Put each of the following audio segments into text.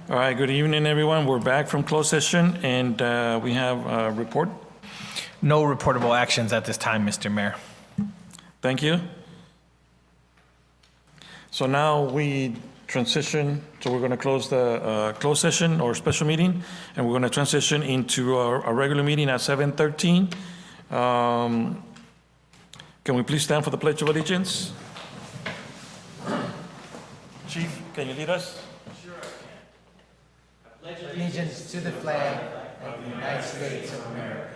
All right, good evening, everyone. We're back from closed session, and we have a report. No reportable actions at this time, Mr. Mayor. Thank you. So now we transition, so we're going to close the closed session or special meeting, and we're going to transition into our regular meeting at 7:13. Can we please stand for the Pledge of Allegiance? Chief, can you lead us? Allegiance to the flag of the United States of America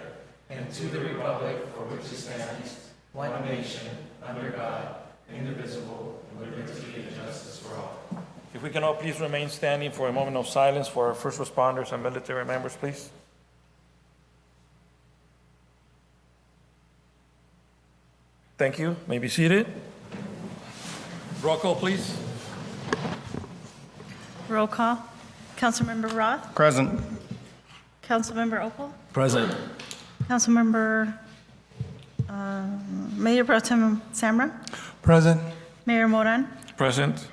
and to the republic for which it stands, one nation, under God, indivisible, with liberty and justice for all. If we can all please remain standing for a moment of silence for our first responders and military members, please. Thank you. May be seated. Roll call, please. Roll call. Councilmember Roth? Present. Councilmember Opal? Present. Councilmember, Mayor Pro Tem Samra? Present. Mayor Moran? Present.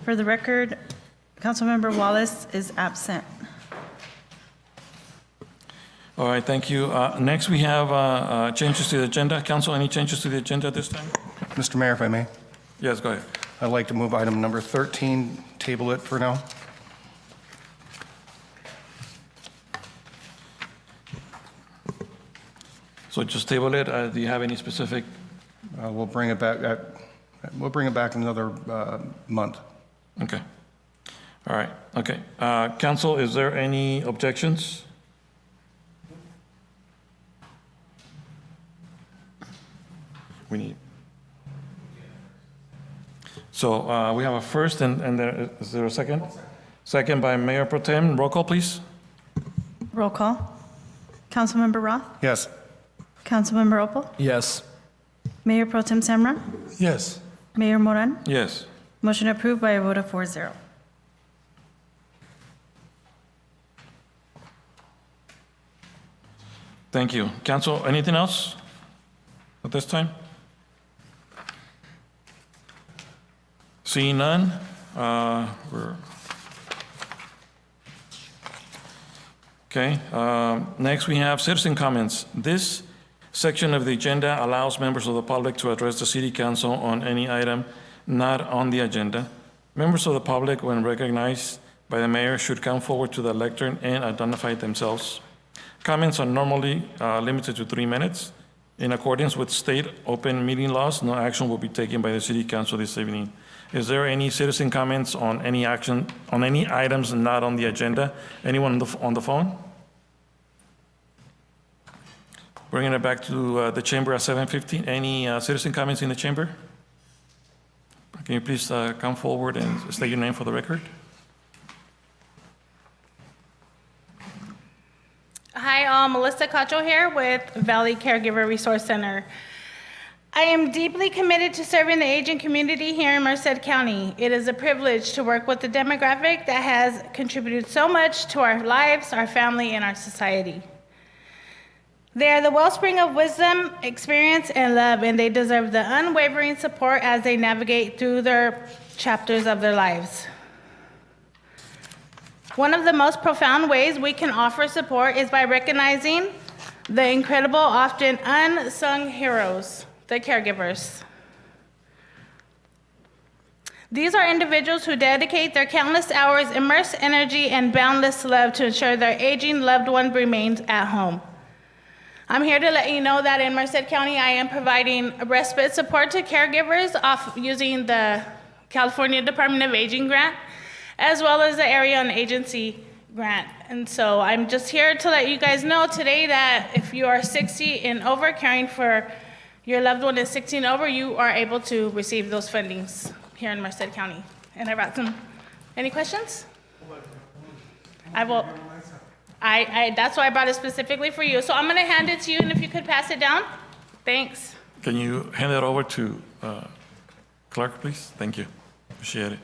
For the record, Councilmember Wallace is absent. All right, thank you. Next, we have changes to the agenda. Council, any changes to the agenda this time? Mr. Mayor, if I may, Yes, go ahead. I'd like to move item number 13, table it for now. So just table it. Do you have any specific? We'll bring it back in another month. Okay. All right, okay. Council, is there any objections? We need. So we have a first, and is there a second? Second by Mayor Pro Tem. Roll call, please. Roll call. Councilmember Roth? Yes. Councilmember Opal? Yes. Mayor Pro Tem Samra? Yes. Mayor Moran? Yes. Motion approved by a vote of 4-0. Thank you. Council, anything else at this time? Seeing none, okay. Next, we have citizen comments. This section of the agenda allows members of the public to address the City Council on any item not on the agenda. Members of the public, when recognized by the mayor, should come forward to the lectern and identify themselves. Comments are normally limited to 3 minutes. In accordance with state open meeting laws, no action will be taken by the City Council this evening. Is there any citizen comments on any action, on any items not on the agenda? Anyone on the phone? Bringing it back to the chamber at 7:15. Any citizen comments in the chamber? Can you please come forward and state your name for the record? Hi, Melissa Cacho here with Valley Caregiver Resource Center. I am deeply committed to serving the aging community here in Merced County. It is a privilege to work with the demographic that has contributed so much to our lives, our family, and our society. They are the wellspring of wisdom, experience, and love, and they deserve the unwavering support as they navigate through their chapters of their lives. One of the most profound ways we can offer support is by recognizing the incredible, often unsung heroes, the caregivers. These are individuals who dedicate their countless hours, immense energy, and boundless love to ensure their aging loved one remains at home. I'm here to let you know that in Merced County, I am providing respite support to caregivers using the California Department of Aging grant, as well as the Area on Agency grant. And so I'm just here to let you guys know today that if you are 60 and over, caring for your loved one is 16 over, you are able to receive those fundings here in Merced County. And I brought some. Any questions? I will. That's why I brought it specifically for you. So I'm going to hand it to you, and if you could pass it down. Thanks. Can you hand it over to Clark, please? Thank you. Appreciate it.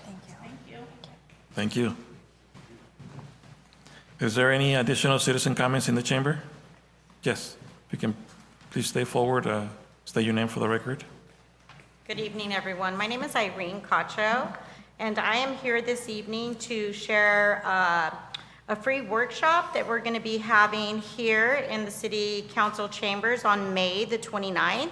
Thank you. Thank you. Is there any additional citizen comments in the chamber? Yes, if you can please stay forward, state your name for the record. Good evening, everyone. My name is Irene Cacho, and I am here this evening to share a free workshop that we're going to be having here in the City Council chambers on May the 29th.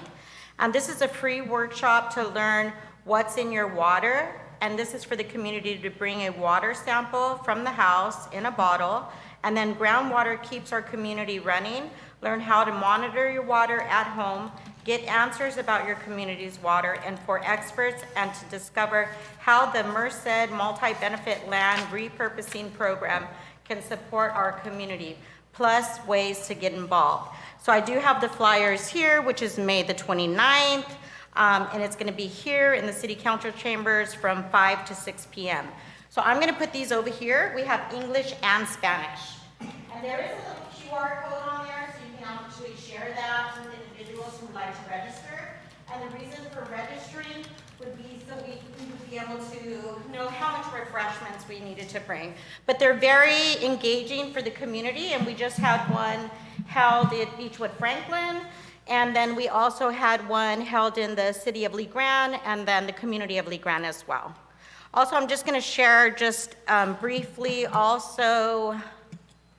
And this is a free workshop to learn what's in your water, and this is for the community to bring a water sample from the house in a bottle, and then groundwater keeps our community running. Learn how to monitor your water at home, get answers about your community's water, and for experts, and to discover how the Merced Multi-Benefit Land Repurposing Program can support our community, plus ways to get involved. So I do have the flyers here, which is May the 29th, and it's going to be here in the City Council chambers from 5 to 6 p.m. So I'm going to put these over here. We have English and Spanish. And there is a little QR code on there, so you can actually share that with individuals who would like to register. And the reason for registering would be so we would be able to know how much refreshments we needed to bring. But they're very engaging for the community, and we just had one held at Beechwood Franklin, and then we also had one held in the city of Lee Grande, and then the community of Lee Grande as well. Also, I'm just going to share just briefly also,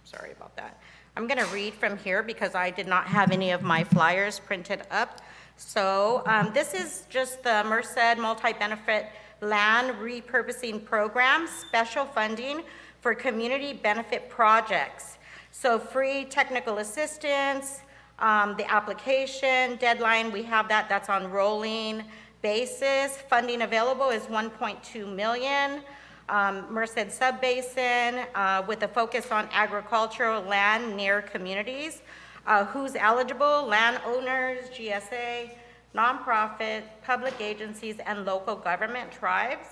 sorry about that. I'm going to read from here because I did not have any of my flyers printed up. So this is just the Merced Multi-Benefit Land Repurposing Program, special funding for community benefit projects. So free technical assistance, the application deadline, we have that, that's on rolling basis. Funding available is $1.2 million. Merced Subbasin with a focus on agricultural land near communities. Who's eligible? Landowners, GSA, nonprofit, public agencies, and local government tribes.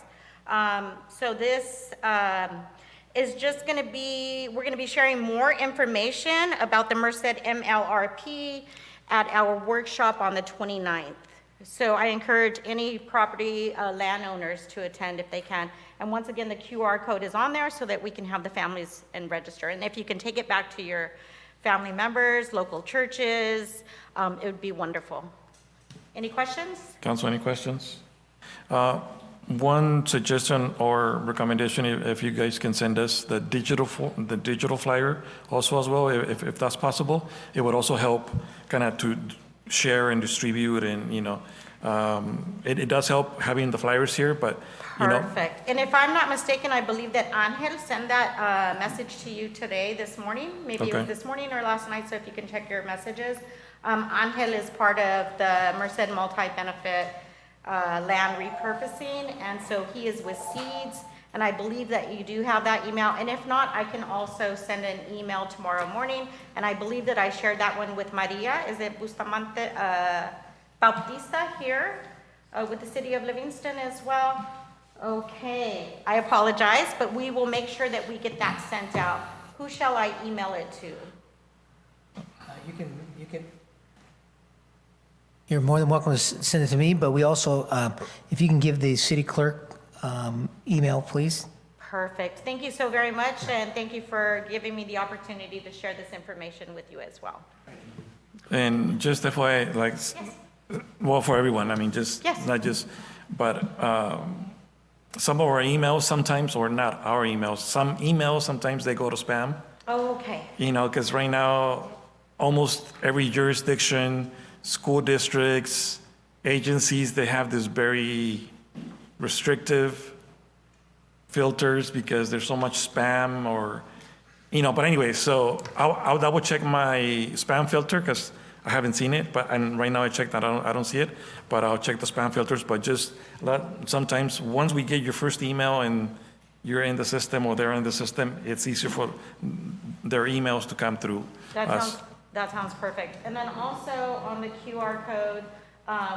So this is just going to be, we're going to be sharing more information about the Merced MLRP at our workshop on the 29th. So I encourage any property landowners to attend if they can. And once again, the QR code is on there so that we can have the families and register. And if you can take it back to your family members, local churches, it would be wonderful. Any questions? Council, any questions? One suggestion or recommendation, if you guys can send us the digital flyer also as well, if that's possible, it would also help kind of to share and distribute, and it does help having the flyers here, but Perfect. And if I'm not mistaken, I believe that Angel sent that message to you today, this morning. Maybe it was this morning or last night, so if you can check your messages. Angel is part of the Merced Multi-Benefit Land Repurposing, and so he is with Seeds, and I believe that you do have that email. And if not, I can also send an email tomorrow morning, and I believe that I shared that one with Maria. Is it Bustamante Bautista here with the city of Livingston as well? Okay, I apologize, but we will make sure that we get that sent out. Who shall I email it to? You're more than welcome to send it to me, but we also, if you can give the city clerk email, please. Perfect. Thank you so very much, and thank you for giving me the opportunity to share this information with you as well. And just FYI, like, well, for everyone, I mean, just, not just, but some of our emails sometimes, or not our emails, some emails, sometimes they go to spam. Oh, okay. Because right now, almost every jurisdiction, school districts, agencies, they have this very restrictive filters because there's so much spam or, but anyway, so I'll double check my spam filter because I haven't seen it, and right now I checked, I don't see it, but I'll check the spam filters. But just sometimes once we get your first email and you're in the system or they're in the system, it's easier for their emails to come through us. That sounds perfect. And then also on the QR code,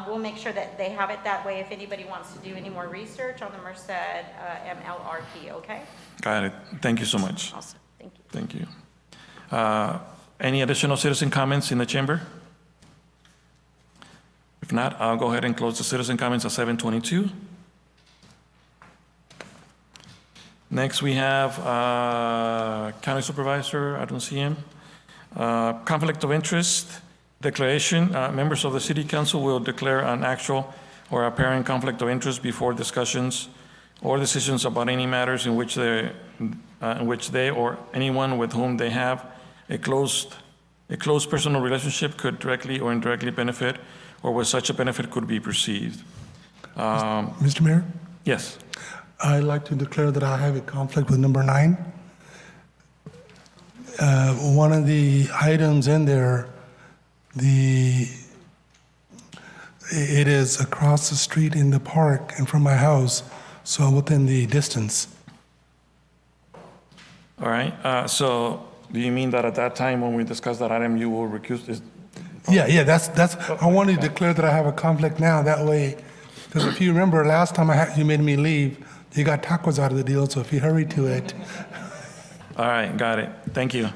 we'll make sure that they have it that way if anybody wants to do any more research on the Merced MLRP, okay? Got it. Thank you so much. Awesome, thank you. Thank you. Any additional citizen comments in the chamber? If not, I'll go ahead and close the citizen comments at 7:22. Next, we have County Supervisor. I don't see him. Conflict of interest declaration. Members of the City Council will declare an actual or apparent conflict of interest before discussions or decisions about any matters in which they or anyone with whom they have a close personal relationship could directly or indirectly benefit, or where such a benefit could be perceived. Mr. Mayor, Yes. I'd like to declare that I have a conflict with number 9. One of the items in there, it is across the street in the park and from my house, so within the distance. All right. So do you mean that at that time when we discussed that item, you will recuse? Yeah, that's. I wanted to declare that I have a conflict now. That way, because if you remember last time you made me leave, you got tacos out of the deal. So if you hurry to it. All right, got it. Thank you.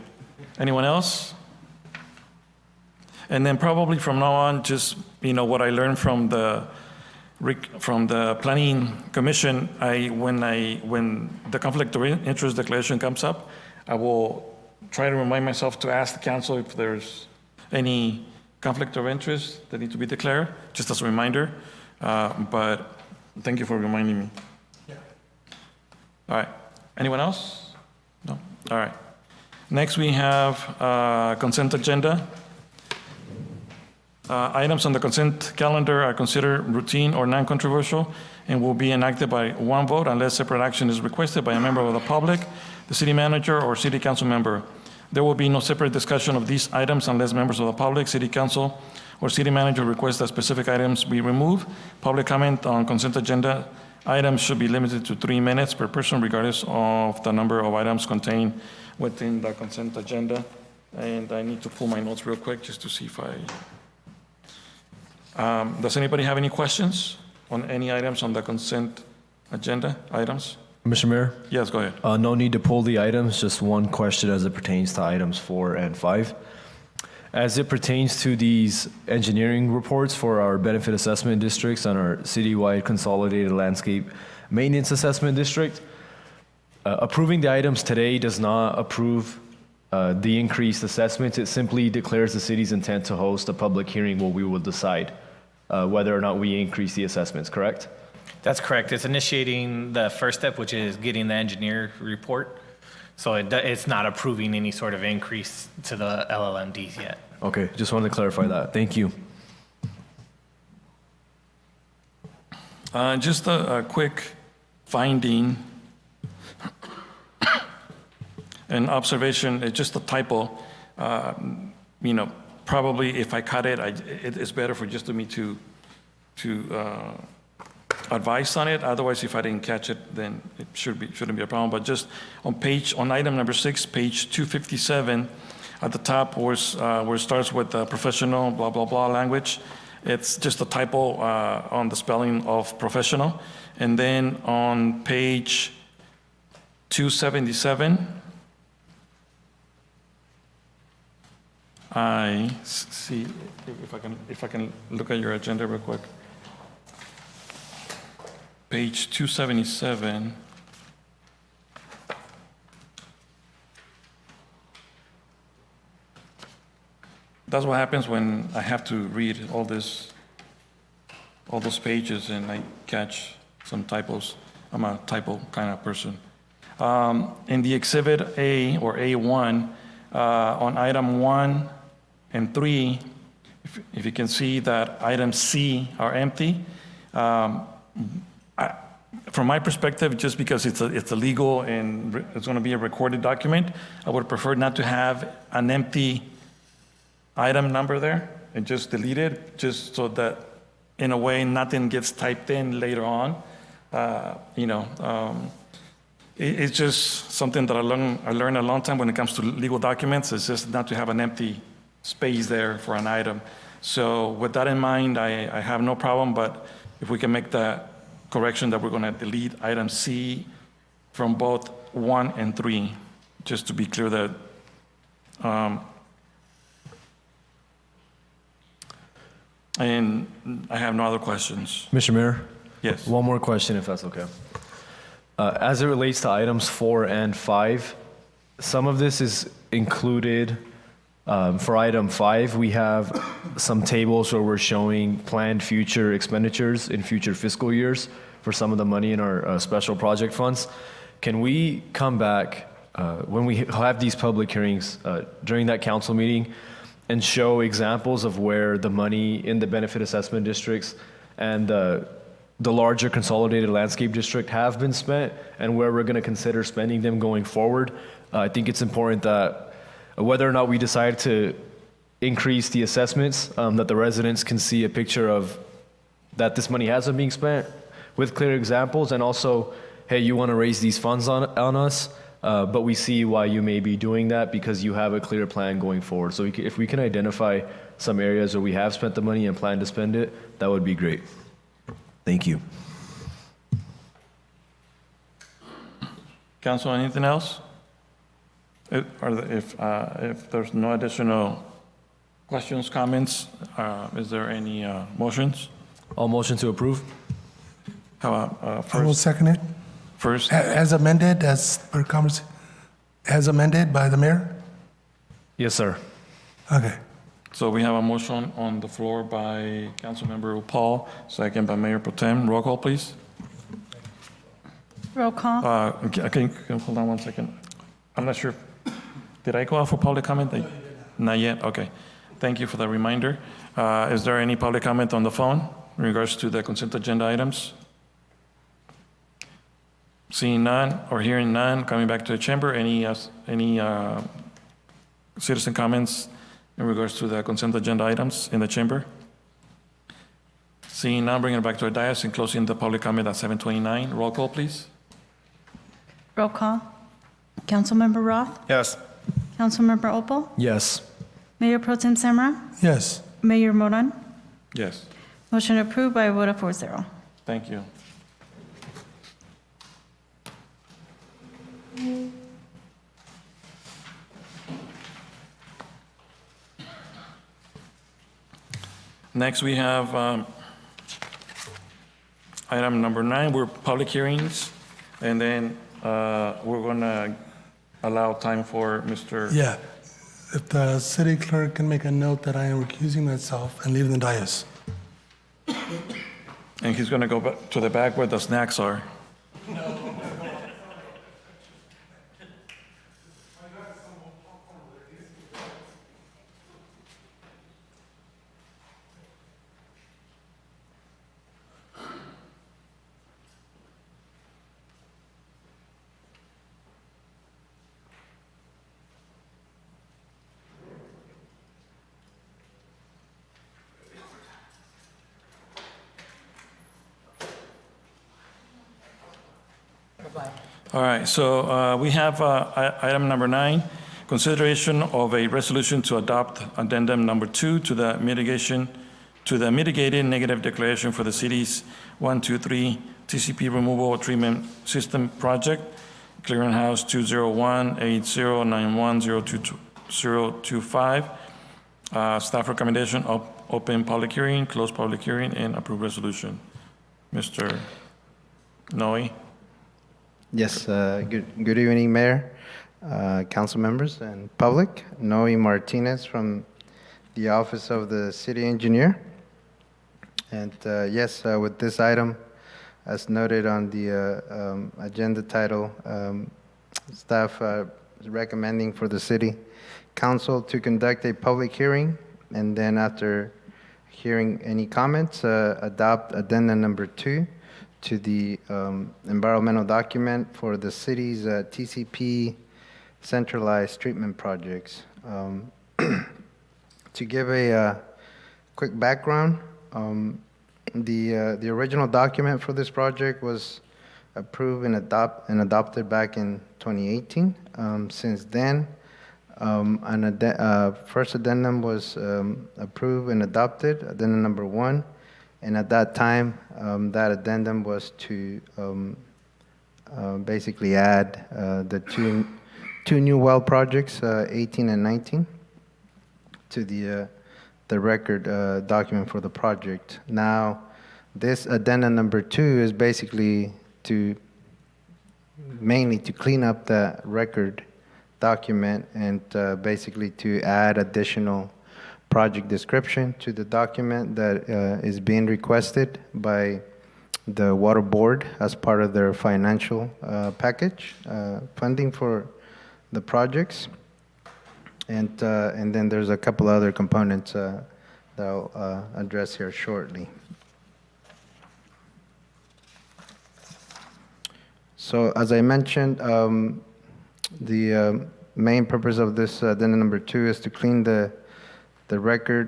Anyone else? And then probably from now on, just, what I learned from the Planning Commission, when the conflict of interest declaration comes up, I will try to remind myself to ask the council if there's any conflict of interest that need to be declared, just as a reminder. But thank you for reminding me. Yeah. All right. Anyone else? No? All right. Next, we have consent agenda. Items on the consent calendar are considered routine or non-controversial and will be enacted by one vote unless separate action is requested by a member of the public, the city manager, or city council member. There will be no separate discussion of these items unless members of the public, city council, or city manager request that specific items be removed. Public comment on consent agenda items should be limited to 3 minutes per person, regardless of the number of items contained within the consent agenda. And I need to pull my notes real quick just to see if does anybody have any questions on any items on the consent agenda items? Mr. Mayor, Yes, go ahead. no need to pull the items, just one question as it pertains to items 4 and 5. As it pertains to these engineering reports for our benefit assessment districts and our citywide consolidated landscape maintenance assessment district, approving the items today does not approve the increased assessments. It simply declares the city's intent to host a public hearing where we will decide whether or not we increase the assessments, correct? That's correct. It's initiating the first step, which is getting the engineer report. So it's not approving any sort of increase to the LLMDs yet. Okay, just wanted to clarify that. Thank you. Just a quick finding, an observation, it's just a typo. Probably if I cut it, it's better for just me to advise on it. Otherwise, if I didn't catch it, then it shouldn't be a problem. But just on item number 6, page 257, at the top where it starts with professional, blah, blah, blah language, it's just a typo on the spelling of professional. And then on page 277, I see if I can look at your agenda real quick. Page 277. That's what happens when I have to read all those pages and I catch some typos. I'm a typo kind of person. In the exhibit A or A1, on item 1 and 3, if you can see that item C are empty. From my perspective, just because it's a legal and it's going to be a recorded document, I would prefer not to have an empty item number there and just delete it, just so that in a way nothing gets typed in later on. It's just something that I learned a long time when it comes to legal documents. It's just not to have an empty space there for an item. So with that in mind, I have no problem, but if we can make the correction that we're going to delete item C from both 1 and 3, just to be clear that and I have no other questions. Mr. Mayor? Yes. One more question, if that's okay. As it relates to items 4 and 5, some of this is included For item 5, we have some tables where we're showing planned future expenditures in future fiscal years for some of the money in our special project funds. Can we come back when we have these public hearings during that council meeting and show examples of where the money in the benefit assessment districts and the larger consolidated landscape district have been spent and where we're going to consider spending them going forward? I think it's important that whether or not we decide to increase the assessments, that the residents can see a picture of that this money hasn't being spent with clear examples, and also, hey, you want to raise these funds on us, but we see why you may be doing that because you have a clear plan going forward. So if we can identify some areas where we have spent the money and plan to spend it, that would be great. Thank you. Council, anything else? If there's no additional questions, comments, is there any motions? All motion to approve? How about I will first? second it. First, As amended, as amended by the mayor? Yes, sir. Okay. so we have a motion on the floor by Councilmember Paul, second by Mayor Pro Tem. Roll call, please. Roll call. Can you hold on one second? I'm not sure. Did I go out for public comment? Not yet? Okay. Thank you for the reminder. Is there any public comment on the phone in regards to the consent agenda items? Seeing none or hearing none, coming back to the chamber, any citizen comments in regards to the consent agenda items in the chamber? Seeing none, bringing it back to the dais and closing the public comment at 7:29. Roll call, please. Roll call. Councilmember Roth? Yes. Councilmember Opal? Yes. Mayor Pro Tem Samra? Yes. Mayor Moran? Yes. Motion approved by a vote of 4-0. Thank you. Next, we have item number 9, we're public hearings, and then we're going to allow time for Mr. Yeah. If the city clerk can make a note that I am recusing myself and leaving the dais. And he's going to go back to the back where the snacks are. All right, so we have item number 9, consideration of a resolution to adopt addendum number 2 to the mitigated negative declaration for the city's 123 TCP removal treatment system project, clearinghouse 201-8091-02025. Staff recommendation, open public hearing, close public hearing, and approve resolution. Mr. Noe? Yes, good evening, Mayor, council members, and public. Noe Martinez from the Office of the City Engineer. And yes, with this item, as noted on the agenda title, staff is recommending for the City Council to conduct a public hearing, and then after hearing any comments, adopt addendum number 2 to the environmental document for the city's TCP centralized treatment projects. To give a quick background, the original document for this project was approved and adopted back in 2018. Since then, first addendum was approved and adopted, addendum number 1. And at that time, that addendum was to basically add the two new well projects, 18 and 19, to the record document for the project. Now, this addendum number 2 is basically mainly to clean up the record document and basically to add additional project description to the document that is being requested by the Water Board as part of their financial package, funding for the projects. And then there's a couple other components that I'll address here shortly. So as I mentioned, the main purpose of this addendum number 2 is to clean the record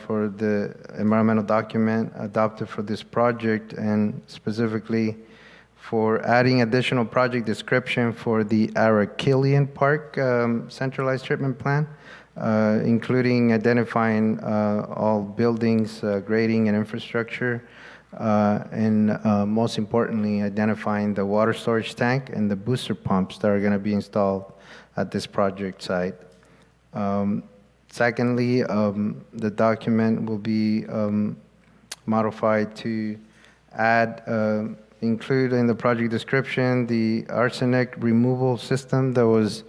for the environmental document adopted for this project, and specifically for adding additional project description for the Arakilian Park centralized treatment plant, including identifying all buildings, grading and infrastructure, and most importantly, identifying the water storage tank and the booster pumps that are going to be installed at this project site. Secondly, the document will be modified to add, include in the project description the arsenic removal system that was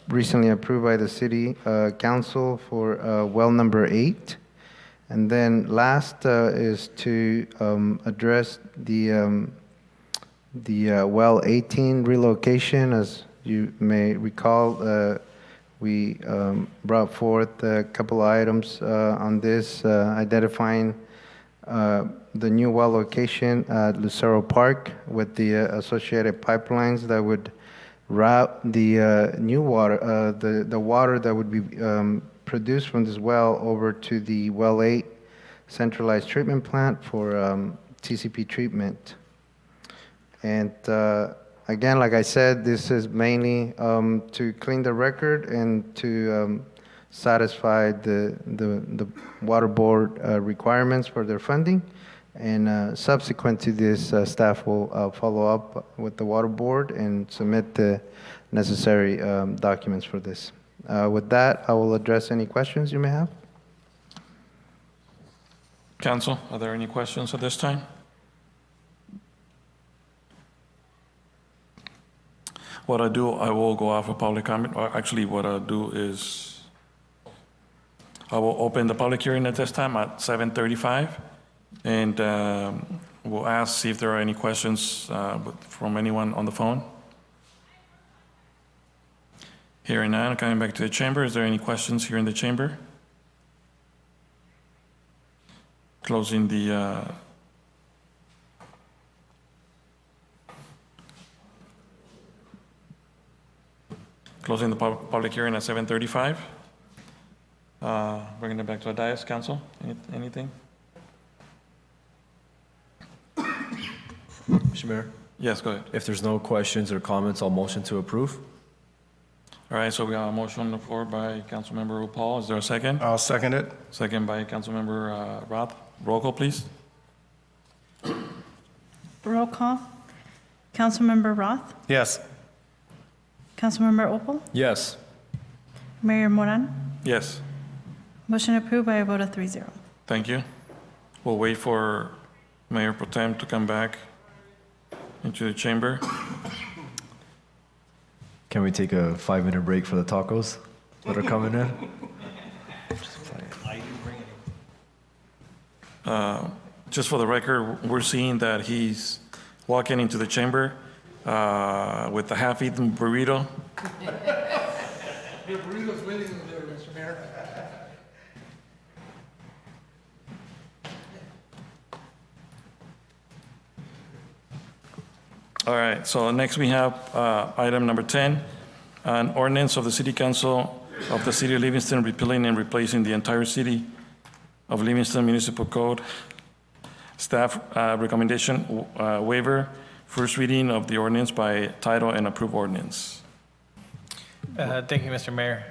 recently approved by the City Council for well number 8. And then last is to address the well 18 relocation. As you may recall, we brought forth a couple items on this, identifying the new well location at Lucero Park with the associated pipelines that would route the new water, the water that would be produced from this well over to the well 8 centralized treatment plant for TCP treatment. And again, like I said, this is mainly to clean the record and to satisfy the water board requirements for their funding. And subsequent to this, staff will follow up with the water board and submit the necessary documents for this. With that, I will address any questions you may have. Council, are there any questions at this time? What I do, I will go off of public comment, or actually what I'll do is I will open the public hearing at this time at 7:35, and we'll ask, see if there are any questions from anyone on the phone. Hearing none, coming back to the chamber, is there any questions here in the chamber? Closing the public hearing at 7:35. Bringing it back to the dais, council. Anything? Mr. Mayor, Yes, go ahead. if there's no questions or comments, I'll motion to approve. All right, so we got a motion on the floor by Councilmember Paul. Is there a second? I'll second it. Second by Councilmember Roth. Roll call, please. Roll call. Councilmember Roth, Yes. Councilmember Opal, Yes. Mayor Moran. Yes, Motion approved by a vote of 3-0. thank you. We'll wait for Mayor Pro Tem to come back into the chamber. Can we take a 5-minute break for the tacos that are coming in? Just for the record, we're seeing that he's walking into the chamber with a half-eaten burrito. Your burrito's waiting in there, Mr. Mayor. All right, so next we have item number 10, an ordinance of the City Council of the City of Livingston repealing and replacing the entire City of Livingston Municipal Code. Staff recommendation waiver, first reading of the ordinance by title and approved ordinance. Thank you, Mr. Mayor.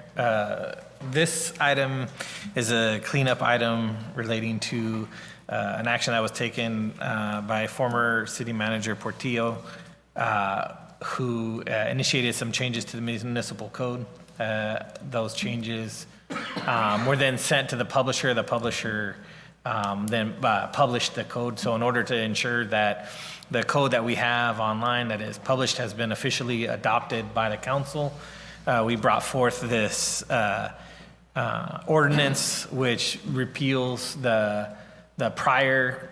This item is a cleanup item relating to an action that was taken by former city manager Portillo, who initiated some changes to the municipal code. Those changes were then sent to the publisher. The publisher then published the code. So in order to ensure that the code that we have online that is published has been officially adopted by the council, we brought forth this ordinance which repeals the prior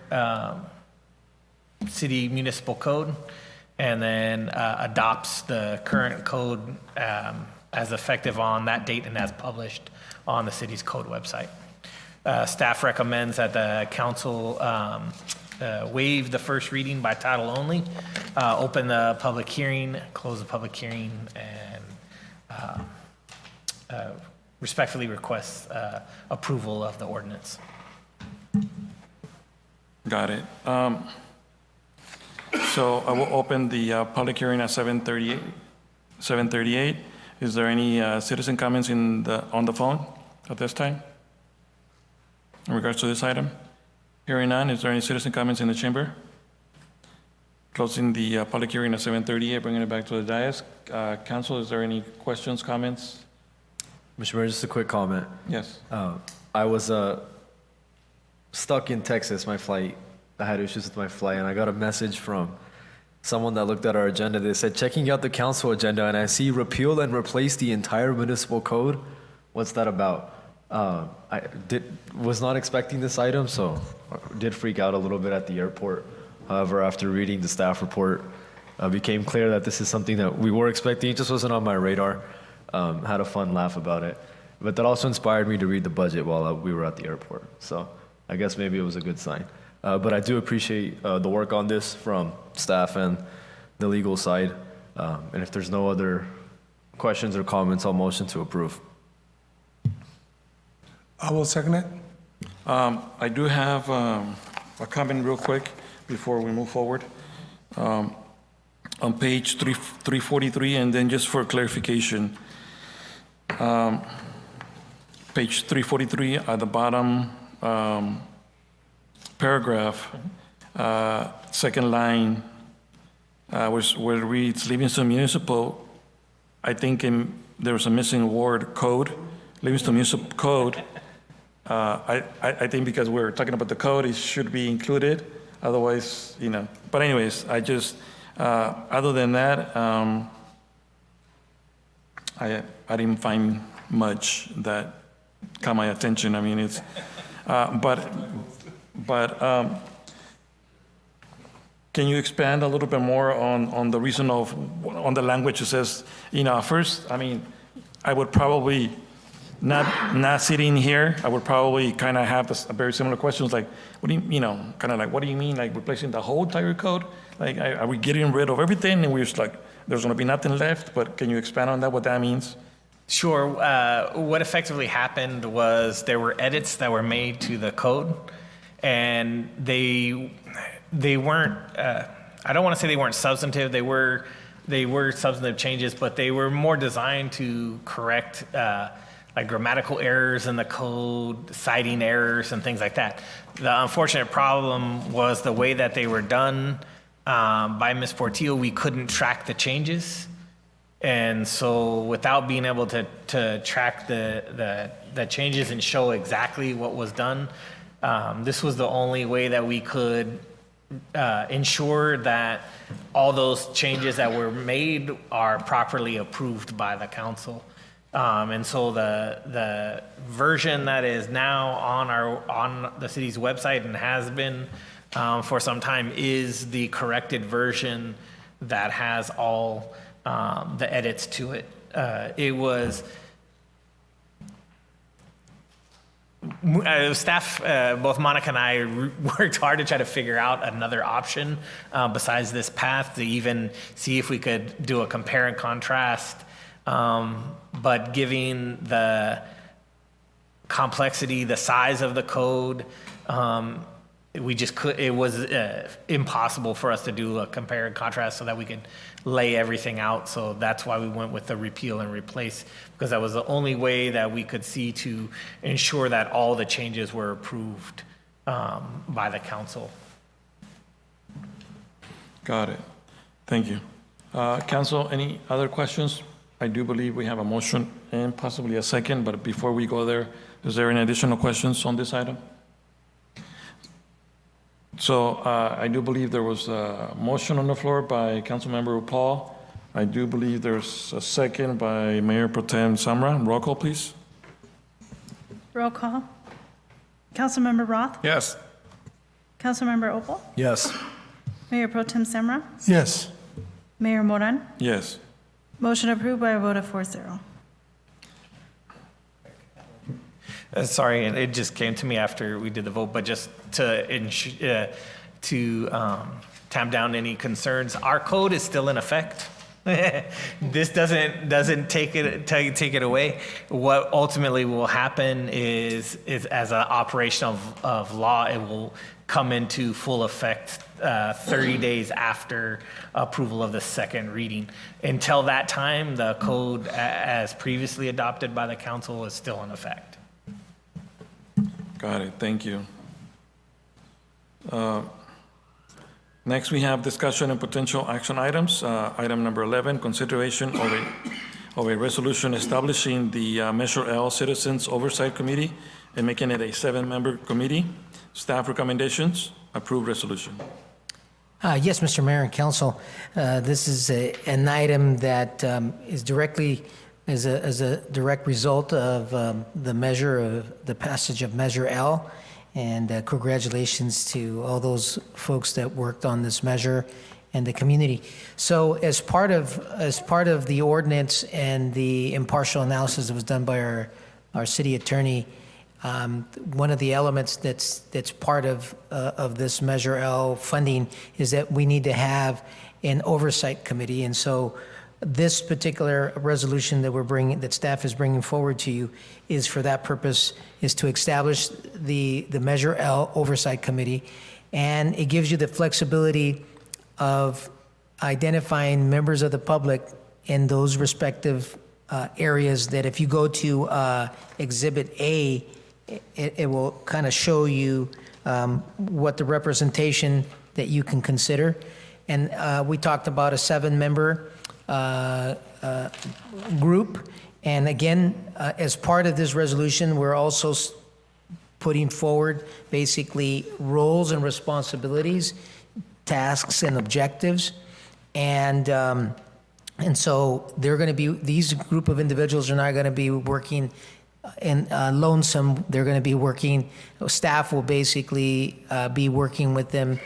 city municipal code and then adopts the current code as effective on that date and as published on the city's code website. Staff recommends that the council waive the first reading by title only, open the public hearing, close the public hearing, and respectfully request approval of the ordinance. Got it. So I will open the public hearing at 7:38. Is there any citizen comments on the phone at this time in regards to this item? Hearing none, is there any citizen comments in the chamber? Closing the public hearing at 7:38, bringing it back to the dais. Council, is there any questions, comments? Mr. Mayor, just a quick comment. Yes. I was stuck in Texas, my flight. I had issues with my flight, and I got a message from someone that looked at our agenda. They said, checking out the council agenda, and I see repeal and replace the entire municipal code. What's that about? I was not expecting this item, so did freak out a little bit at the airport. However, after reading the staff report, became clear that this is something that we were expecting. It just wasn't on my radar. Had a fun laugh about it. But that also inspired me to read the budget while we were at the airport. So I guess maybe it was a good sign. But I do appreciate the work on this from staff and the legal side. And if there's no other questions or comments, I'll motion to approve. I will second it. I do have a comment real quick before we move forward. On page 343, and then just for clarification, page 343 at the bottom paragraph, second line, where it reads Livingston Municipal, I think there was a missing word, code, Livingston Municipal Code. I think because we're talking about the code, it should be included. Otherwise, but anyways, I just, other than that, I didn't find much that caught my attention. I mean, it's, but can you expand a little bit more on the reason on the language? It says, first, I mean, I would probably, not sitting here, I would probably kind of have a very similar questions like, what do you, kind of like, what do you mean, like replacing the whole entire code? Like, are we getting rid of everything and we're just like, there's gonna be nothing left? But can you expand on that, what that means? Sure. What effectively happened was there were edits that were made to the code, and they weren't, I don't want to say they weren't substantive, they were substantive changes, but they were more designed to correct like grammatical errors in the code, citing errors and things like that. The unfortunate problem was the way that they were done by Ms. Portillo, we couldn't track the changes. And so without being able to track the changes and show exactly what was done, this was the only way that we could ensure that all those changes that were made are properly approved by the council. And so the version that is now on the city's website and has been for some time is the corrected version that has all the edits to it. It was staff, both Monica and I worked hard to try to figure out another option besides this path to even see if we could do a compare and contrast. But given the complexity, the size of the code, we just it was impossible for us to do a compare and contrast so that we could lay everything out. So that's why we went with the repeal and replace, because that was the only way that we could see to ensure that all the changes were approved by the council. Got it. Thank you. Council, any other questions? I do believe we have a motion and possibly a second, but before we go there, is there any additional questions on this item? So I do believe there was a motion on the floor by Councilmember Paul I do believe there's a second by Mayor Pro Tem Samra. Roll call, please. Roll call. Councilmember Roth? Yes. Councilmember Opal? Yes. Mayor Pro Tem Semra? Yes. Mayor Moran? Yes. Motion approved by a vote of 4-0. Sorry, and it just came to me after we did the vote, but just to tamp down any concerns, our code is still in effect. This doesn't take it away. What ultimately will happen is as an operation of law, it will come into full effect 30 days after approval of the second reading. Until that time, the code as previously adopted by the council is still in effect. Got it. Thank you. Next, we have discussion and potential action items. Item number 11, consideration of a resolution establishing the Measure L Citizens Oversight Committee and making it a 7-member committee. Staff recommendations, approved resolution. Yes, Mr. Mayor and Council, this is an item that is directly as a direct result of the passage of Measure L. And congratulations to all those folks that worked on this measure and the community. So as part of the ordinance and the impartial analysis that was done by our city attorney, one of the elements that's part of this Measure L funding is that we need to have an oversight committee. And so this particular resolution that staff is bringing forward to you is for that purpose, is to establish the Measure L Oversight Committee. And it gives you the flexibility of identifying members of the public in those respective areas that if you go to Exhibit A, it will kind of show you what the representation that you can consider. And we talked about a 7-member group. And again, as part of this resolution, we're also putting forward basically roles and responsibilities, tasks and objectives. And so they're going to be, these group of individuals are not going to be working in lonesome. They're going to be working, staff will basically be working with them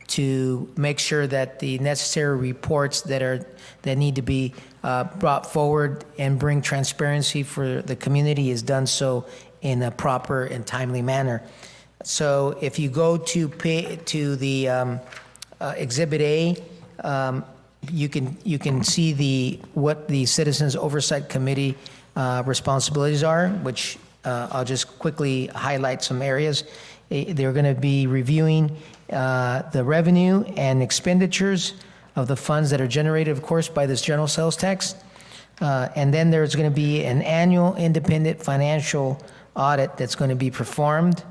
to make sure that the necessary reports that need to be brought forward and bring transparency for the community is done so in a proper and timely manner. So if you go to the Exhibit A, you can see what the Citizens Oversight Committee responsibilities are, which I'll just quickly highlight some areas. They're going to be reviewing the revenue and expenditures of the funds that are generated, of course, by this general sales tax. And then there's going to be an annual independent financial audit that's going to be performed.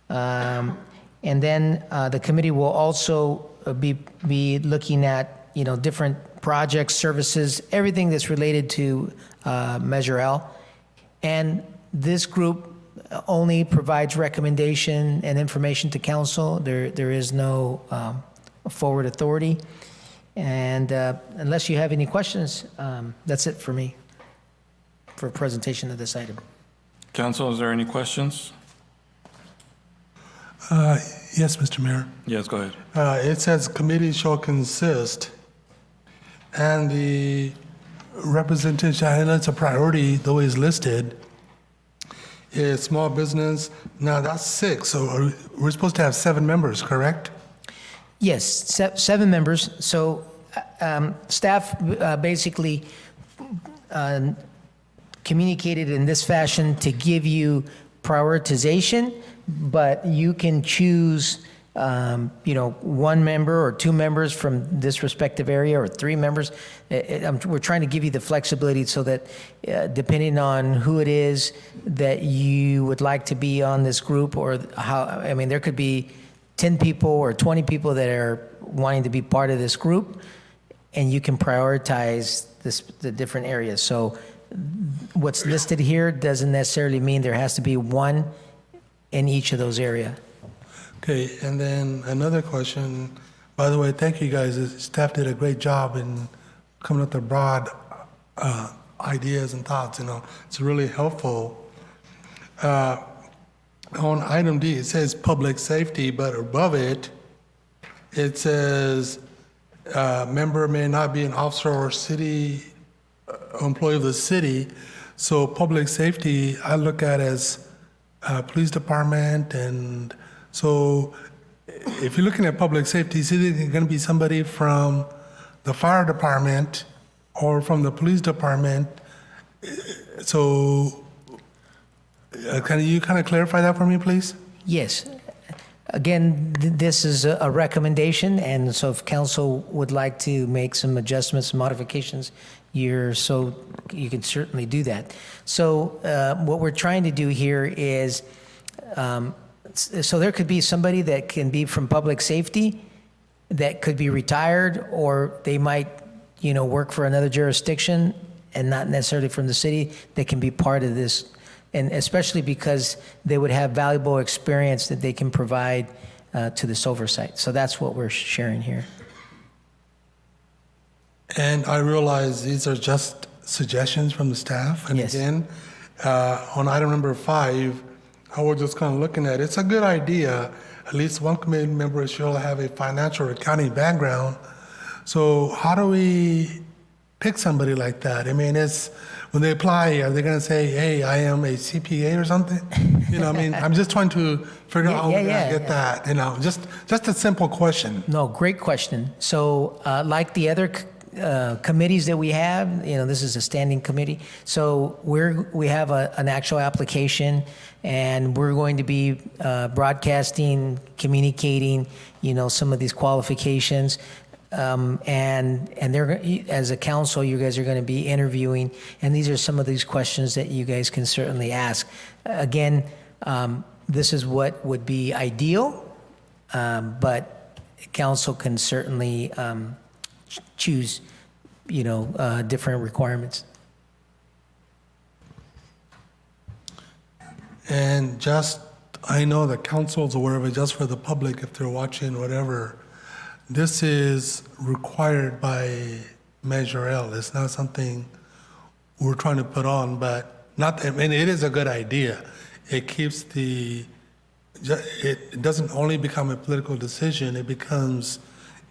And then the committee will also be looking at, different projects, services, everything that's related to Measure L. And this group only provides recommendation and information to council. There is no forward authority. And unless you have any questions, that's it for me for a presentation of this item. Council, is there any questions? Yes, Mr. Mayor. Yes, go ahead. It says committee shall consist, and the representation, I know it's a priority, though is listed, is small business. Now, that's 6, so we're supposed to have 7 members, correct? Yes, 7 members. So staff basically communicated in this fashion to give you prioritization, but you can choose, 1 member or 2 members from this respective area or 3 members. We're trying to give you the flexibility so that depending on who it is that you would like to be on this group or there could be 10 people or 20 people that are wanting to be part of this group, and you can prioritize the different areas. So what's listed here doesn't necessarily mean there has to be 1 in each of those areas. Okay, and then another question. By the way, thank you guys. Staff did a great job in coming up with broad ideas and thoughts. It's really helpful. On item D, it says public safety, but above it, it says member may not be an officer or city employee of the city. So public safety, I look at as police department, and so if you're looking at public safety, it's either going to be somebody from the fire department or from the police department. So can you kind of clarify that for me, please? Yes. Again, this is a recommendation, and so if council would like to make some adjustments, modifications, you can certainly do that. So what we're trying to do here is, so there could be somebody that can be from public safety that could be retired, or they might, work for another jurisdiction and not necessarily from the city, that can be part of this. And especially because they would have valuable experience that they can provide to this oversight. So that's what we're sharing here. And I realize these are just suggestions from the staff. And Yes. again, on item number 5, I was just kind of looking at it. It's a good idea. At least one committee member should have a financial or accounting background. So how do we pick somebody like that? I mean, when they apply, are they going to say, hey, I am a CPA or something? I'm just trying to figure out how we're going to get that, just a simple question. No, great question. So like the other committees that we have, this is a standing committee. So we have an actual application, and we're going to be broadcasting, communicating, some of these qualifications. And they're, as a council, you guys are going to be interviewing, and these are some of these questions that you guys can certainly ask. Again, this is what would be ideal, but council can certainly choose, different requirements. And I know that council's aware of it, just for the public, if they're watching, whatever. This is required by Measure L. It's not something we're trying to put on, but it is a good idea. It keeps it doesn't only become a political decision, it becomes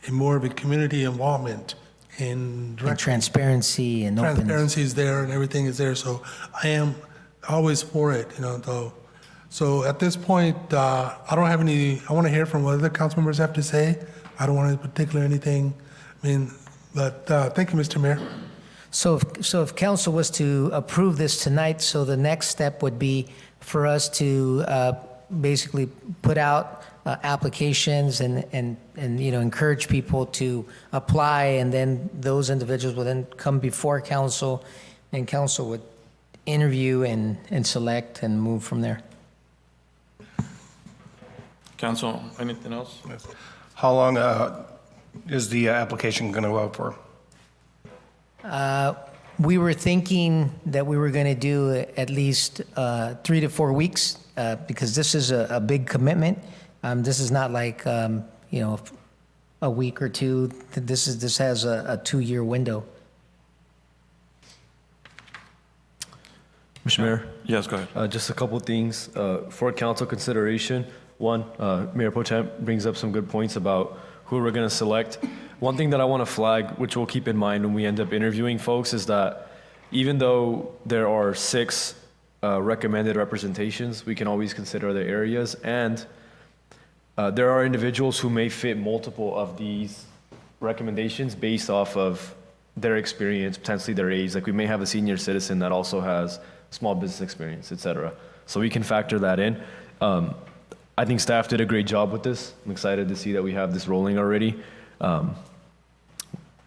more of a community involvement in And transparency and openness. transparency is there and everything is there. So I am always for it, though. So at this point, I don't have any, I want to hear from what other council members have to say. I don't want to particular anything, but thank you, Mr. Mayor. So if council was to approve this tonight, so the next step would be for us to basically put out applications and encourage people to apply, and then those individuals will then come before council, and council would interview and select and move from there. Council, anything else? How long is the application going to go out for? We were thinking that we were going to do at least 3 to 4 weeks because this is a big commitment. This is not like a week or two. This has a 2-year window. Mr. Mayor? Yes, go ahead. Just a couple things for council consideration. One, Mayor Potem brings up some good points about who we're going to select. One thing that I want to flag, which we'll keep in mind when we end up interviewing folks, is that even though there are 6 recommended representations, we can always consider other areas. And there are individuals who may fit multiple of these recommendations based off of their experience, potentially their age. Like we may have a senior citizen that also has small business experience, et cetera. So we can factor that in. I think staff did a great job with this. I'm excited to see that we have this rolling already,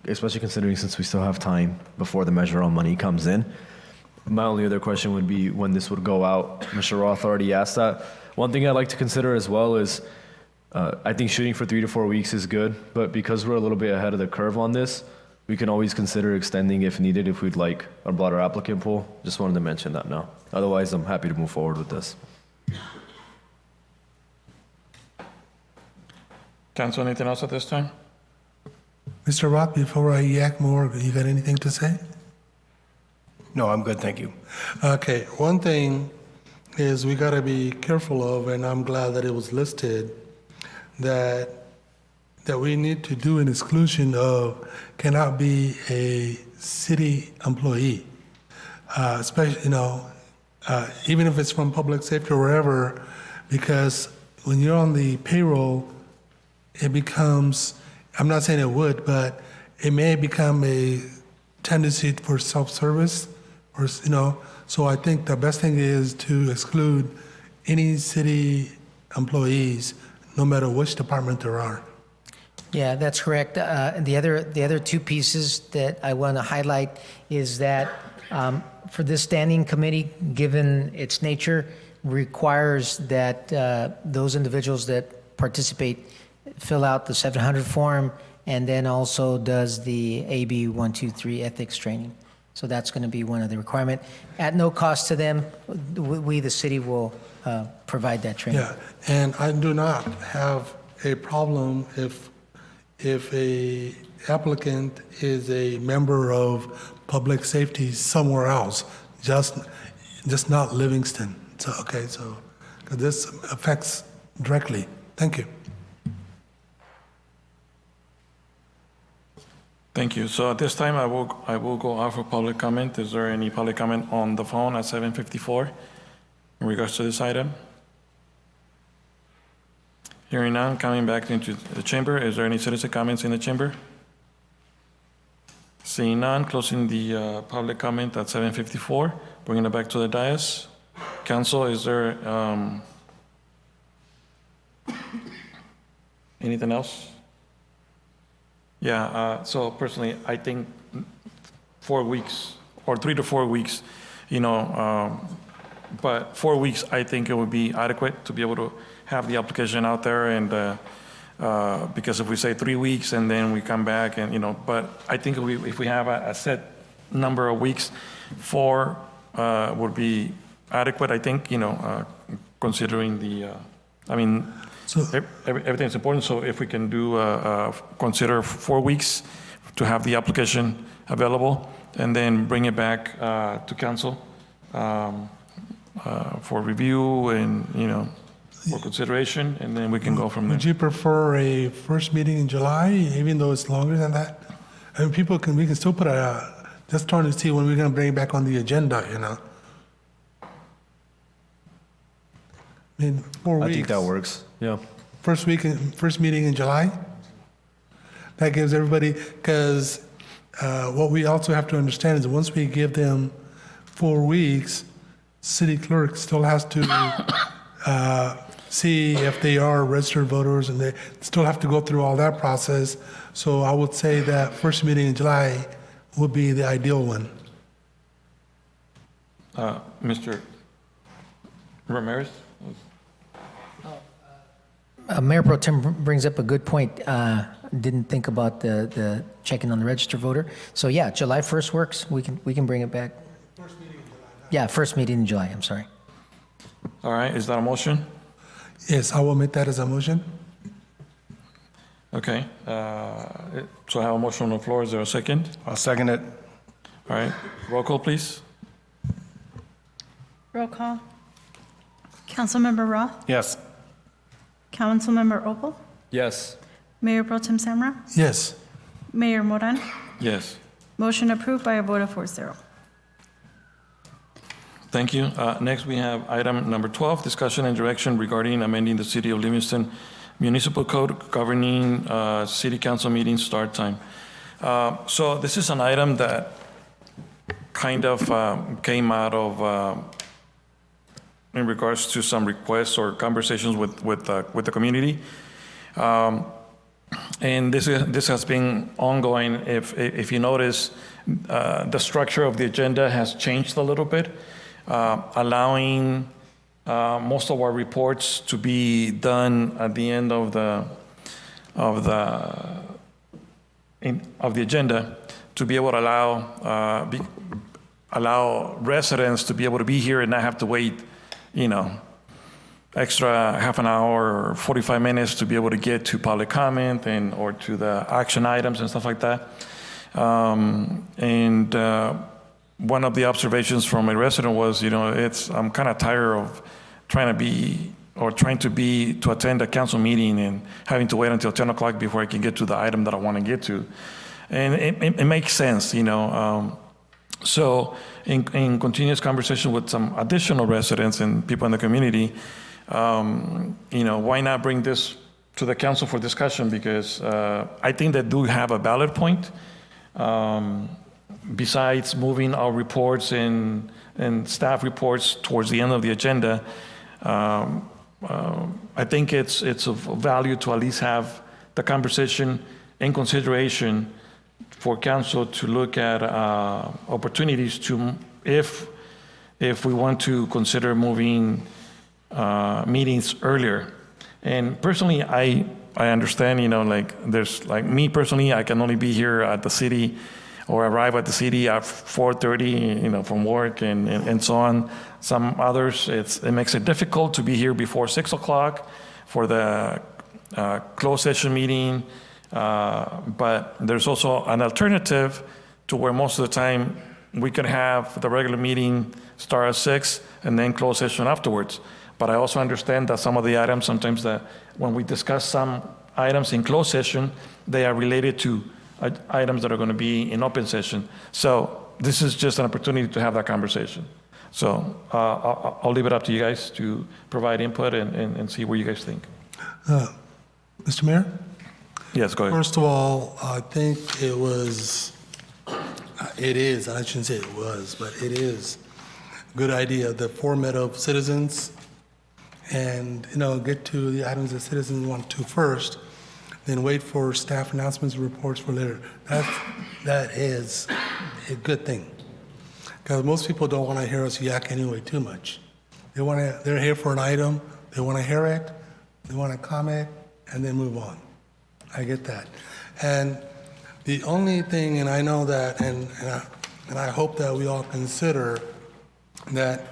especially considering since we still have time before the Measure on money comes in. My only other question would be when this would go out. Mr. Roth already asked that. One thing I'd like to consider as well is I think shooting for 3 to 4 weeks is good, but because we're a little bit ahead of the curve on this, we can always consider extending if needed if we'd like a broader applicant pool. Just wanted to mention that now. Otherwise, I'm happy to move forward with this. Council, anything else at this time? Mr. Roth, before I yak more, you got anything to say? No, I'm good, thank you. Okay, one thing is we got to be careful of, and I'm glad that it was listed, that we need to do an exclusion of cannot be a city employee, especially, even if it's from public safety or wherever, because when you're on the payroll, it becomes, I'm not saying it would, but it may become a tendency for self-service, or, so I think the best thing is to exclude any city employees, no matter which department there are. Yeah, that's correct. And the other two pieces that I want to highlight is that for this standing committee, given its nature, requires that those individuals that participate fill out the 700 form and then also does the AB 123 ethics training. So that's going to be one of the requirement. At no cost to them, we, the city, will provide that training. Yeah, and I do not have a problem if a applicant is a member of public safety somewhere else, just not Livingston. So, okay, so 'cause this affects directly. Thank you. Thank you. So at this time, I will go out for public comment. Is there any public comment on the phone at 7:54 in regards to this item? Hearing none, coming back into the chamber. Is there any citizen comments in the chamber? Seeing none, closing the public comment at 7:54, bringing it back to the dais. Council, is there anything else? Yeah, so personally, I think 4 weeks or 3 to 4 weeks, but 4 weeks, I think it would be adequate to be able to have the application out there. And because if we say 3 weeks and then we come back and, but I think if we have a set number of weeks, 4 would be adequate, I think, considering so everything's important. So if we can do, consider 4 weeks to have the application available and then bring it back to council for review and, for consideration, and then we can go from there. Would you prefer a first meeting in July, even though it's longer than that? I mean, we can still put just trying to see when we're going to bring it back on the agenda, I mean, 4 weeks. I think that works, yeah. First meeting in July? That gives everybody, because what we also have to understand is once we give them 4 weeks, city clerk still has to see if they are registered voters, and they still have to go through all that process. So I would say that first meeting in July would be the ideal one. Mr. Ramirez? Mayor Pro Tem brings up a good point. Didn't think about the checking on the registered voter. So yeah, July 1st works. We can bring it back. First meeting in July. Yeah, first meeting in July. I'm sorry. All right, is that a motion? Yes, I will make that as a motion. Okay, so I have a motion on the floor. Is there a second? I'll second it. All right, roll call, please. Roll call. Councilmember Roth? Yes. Councilmember Opal? Yes. Mayor Pro Tem Samra? Yes. Mayor Moran? Yes. Motion approved by a vote of 4-0. Thank you. Next, we have item number 12, discussion and direction regarding amending the City of Livingston Municipal Code governing city council meeting start time. So this is an item that kind of came out of in regards to some requests or conversations with the community. And this has been ongoing. If you notice, the structure of the agenda has changed a little bit, allowing most of our reports to be done at the end of the agenda, to be able to allow residents to be able to be here and not have to wait, extra half an hour or 45 minutes to be able to get to public comment or to the action items and stuff like that. One of the observations from a resident was, I'm kind of tired of trying to attend a council meeting and having to wait until 10 o'clock before I can get to the item that I want to get to. And it makes sense, So in continuous conversation with some additional residents and people in the community, why not bring this to the council for discussion? Because I think they do have a valid point. Besides moving our reports and staff reports towards the end of the agenda, I think it's of value to at least have the conversation in consideration for council to look at opportunities to, if we want to consider moving meetings earlier. And personally, I understand, there's me personally, I can only be here at the city or arrive at the city at 4:30, from work and so on. Some others, it makes it difficult to be here before 6 o'clock for the closed session meeting. But there's also an alternative to where most of the time we could have the regular meeting start at 6 and then closed session afterwards. But I also understand that some of the items, sometimes that when we discuss some items in closed session, they are related to items that are going to be in open session. So this is just an opportunity to have that conversation. So I'll leave it up to you guys to provide input and see what you guys think. Mr. Mayor? Yes, go ahead. First of all, I think it is, I shouldn't say it was, but it is a good idea, the format of citizens, and, get to the items that citizens want to first, then wait for staff announcements and reports for later. That is a good thing. Because most people don't want to hear us yak anyway too much. They're here for an item, they want to hear it, they want to comment, and then move on. I get that. And the only thing, and I know that, and I hope that we all consider that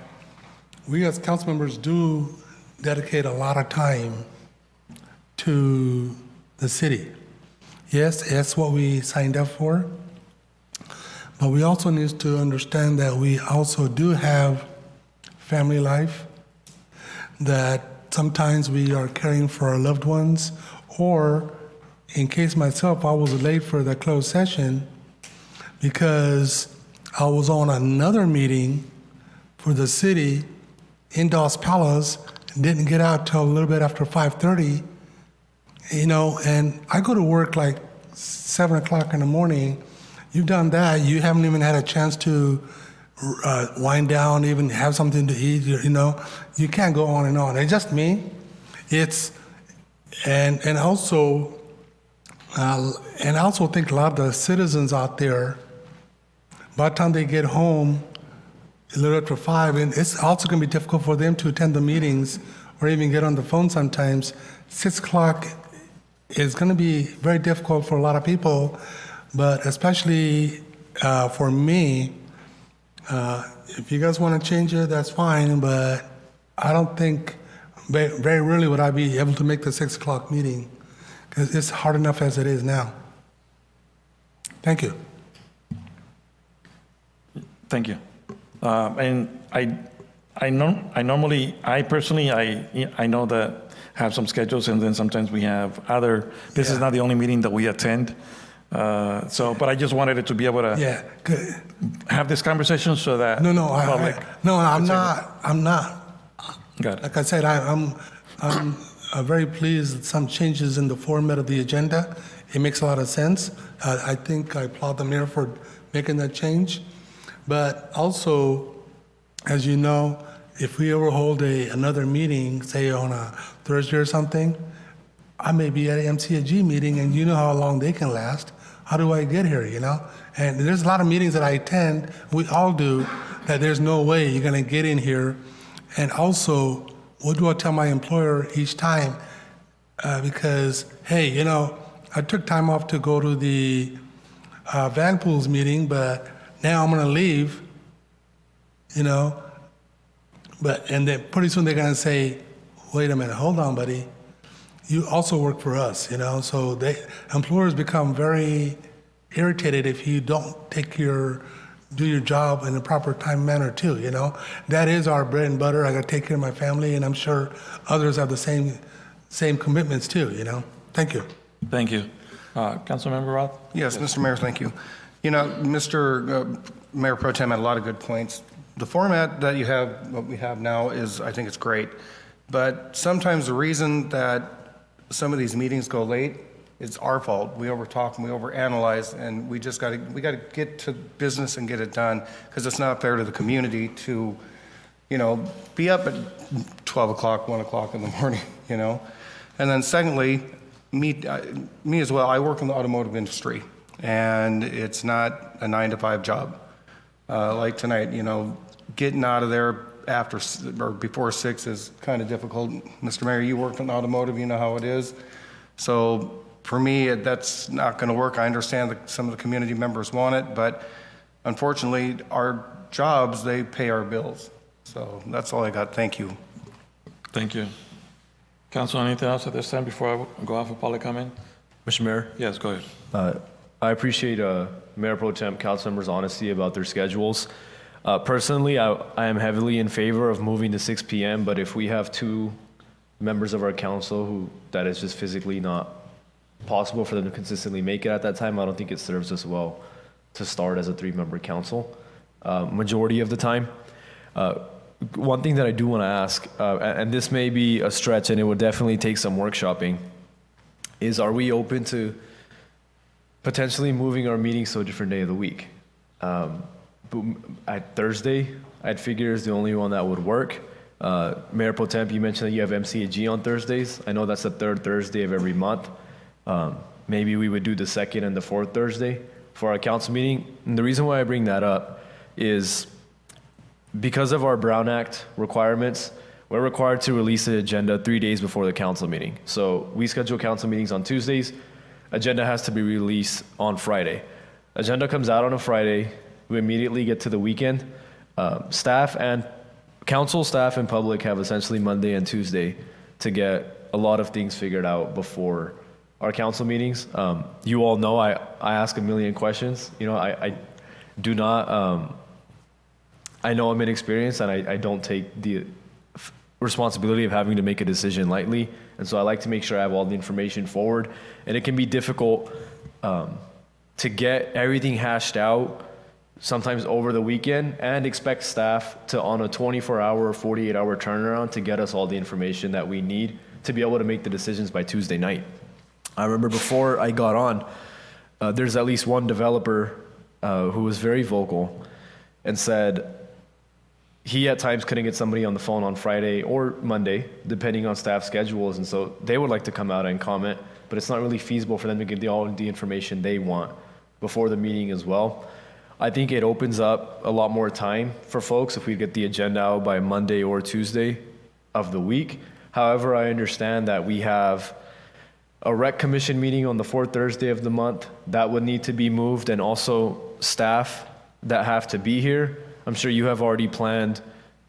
we as council members do dedicate a lot of time to the city. Yes, that's what we signed up for. But we also need to understand that we also do have family life, that sometimes we are caring for our loved ones, or in case myself, I was late for the closed session because I was on another meeting for the city in Dos Palace and didn't get out till a little bit after 5:30, and I go to work like 7 o'clock in the morning. You've done that. You haven't even had a chance to wind down, even have something to eat, You can't go on and on. It's just me. And also think a lot of the citizens out there, by the time they get home, a little after 5, and it's also going to be difficult for them to attend the meetings or even get on the phone sometimes. 6 o'clock is going to be very difficult for a lot of people, but especially for me. If you guys want to change it, that's fine, but I don't think, very rarely would I be able to make the 6 o'clock meeting, because it's hard enough as it is now. Thank you. Thank you. And I personally know that have some schedules, and then sometimes we have other, this is not the only meeting that we attend. But I just wanted it to be able to have this conversation so that I'm not. Got it. Like I said, I'm very pleased with some changes in the format of the agenda. It makes a lot of sense. I think I applaud the mayor for making that change. But also, as you know, if we ever hold another meeting, say on a Thursday or something, I may be at an MCAG meeting, and you know how long they can last. How do I get here, And there's a lot of meetings that I attend, we all do, that there's no way you're going to get in here. And also, what do I tell my employer each time? Because, hey, I took time off to go to the Van Pools meeting, but now I'm going to leave, and then pretty soon they're going to say, wait a minute, hold on, buddy. You also work for us, you know, so employers become very irritated if you don't do your job in a proper time manner too, you know. That is our bread and butter. I got to take care of my family, and I'm sure others have the same commitments too, you know. Thank you. Thank you. Councilmember Roth? Yes, Mr. Mayor, thank you. You know, Mr. Mayor Pro Tem had a lot of good points. The format that you have, what we have now is, I think it's great. But sometimes the reason that some of these meetings go late, it's our fault. We overtalk and we overanalyze, and we gotta get to business and get it done, because it's not fair to the community to, you know, be up at 12 o'clock, 1 o'clock in the morning, you know. And then secondly, me as well, I work in the automotive industry, and it's not a 9-to-5 job. Like tonight, you know, getting out of there after or before 6 is kind of difficult. Mr. Mayor, you work in automotive, you know how it is. So for me, that's not going to work. I understand that some of the community members want it, but unfortunately, our jobs, they pay our bills. So that's all I got. Thank you. Thank you. Council, anything else at this time before I go out for public comment? Mr. Mayor? Yes, go ahead. I appreciate Mayor Pro Tem, council members' honesty about their schedules. Personally, I am heavily in favor of moving to 6 p.m., but if we have 2 members of our council who that is just physically not possible for them to consistently make it at that time, I don't think it serves us well to start as a 3-member council majority of the time. One thing that I do want to ask, and this may be a stretch and it would definitely take some workshopping, is are we open to potentially moving our meetings to a different day of the week? At Thursday, I'd figure is the only one that would work. Mayor Pro Tem, you mentioned that you have MCAG on Thursdays. I know that's the 3rd Thursday of every month. Maybe we would do the 2nd and the 4th Thursday for our council meeting. And the reason why I bring that up is because of our Brown Act requirements, we're required to release the agenda 3 days before the council meeting. So we schedule council meetings on Tuesdays. Agenda has to be released on Friday. Agenda comes out on a Friday. We immediately get to the weekend. Staff and council staff and public have essentially Monday and Tuesday to get a lot of things figured out before our council meetings. You all know I ask a million questions. You know, I do not, I know I'm inexperienced and I don't take the responsibility of having to make a decision lightly. And so I like to make sure I have all the information forward. And it can be difficult to get everything hashed out sometimes over the weekend and expect staff to on a 24-hour or 48-hour turnaround to get us all the information that we need to be able to make the decisions by Tuesday night. I remember before I got on, there's at least one developer who was very vocal and said he at times couldn't get somebody on the phone on Friday or Monday, depending on staff schedules, and so they would like to come out and comment, but it's not really feasible for them to get all the information they want before the meeting as well. I think it opens up a lot more time for folks if we get the agenda out by Monday or Tuesday of the week. However, I understand that we have a rec commission meeting on the 4th Thursday of the month that would need to be moved, and also staff that have to be here. I'm sure you have already planned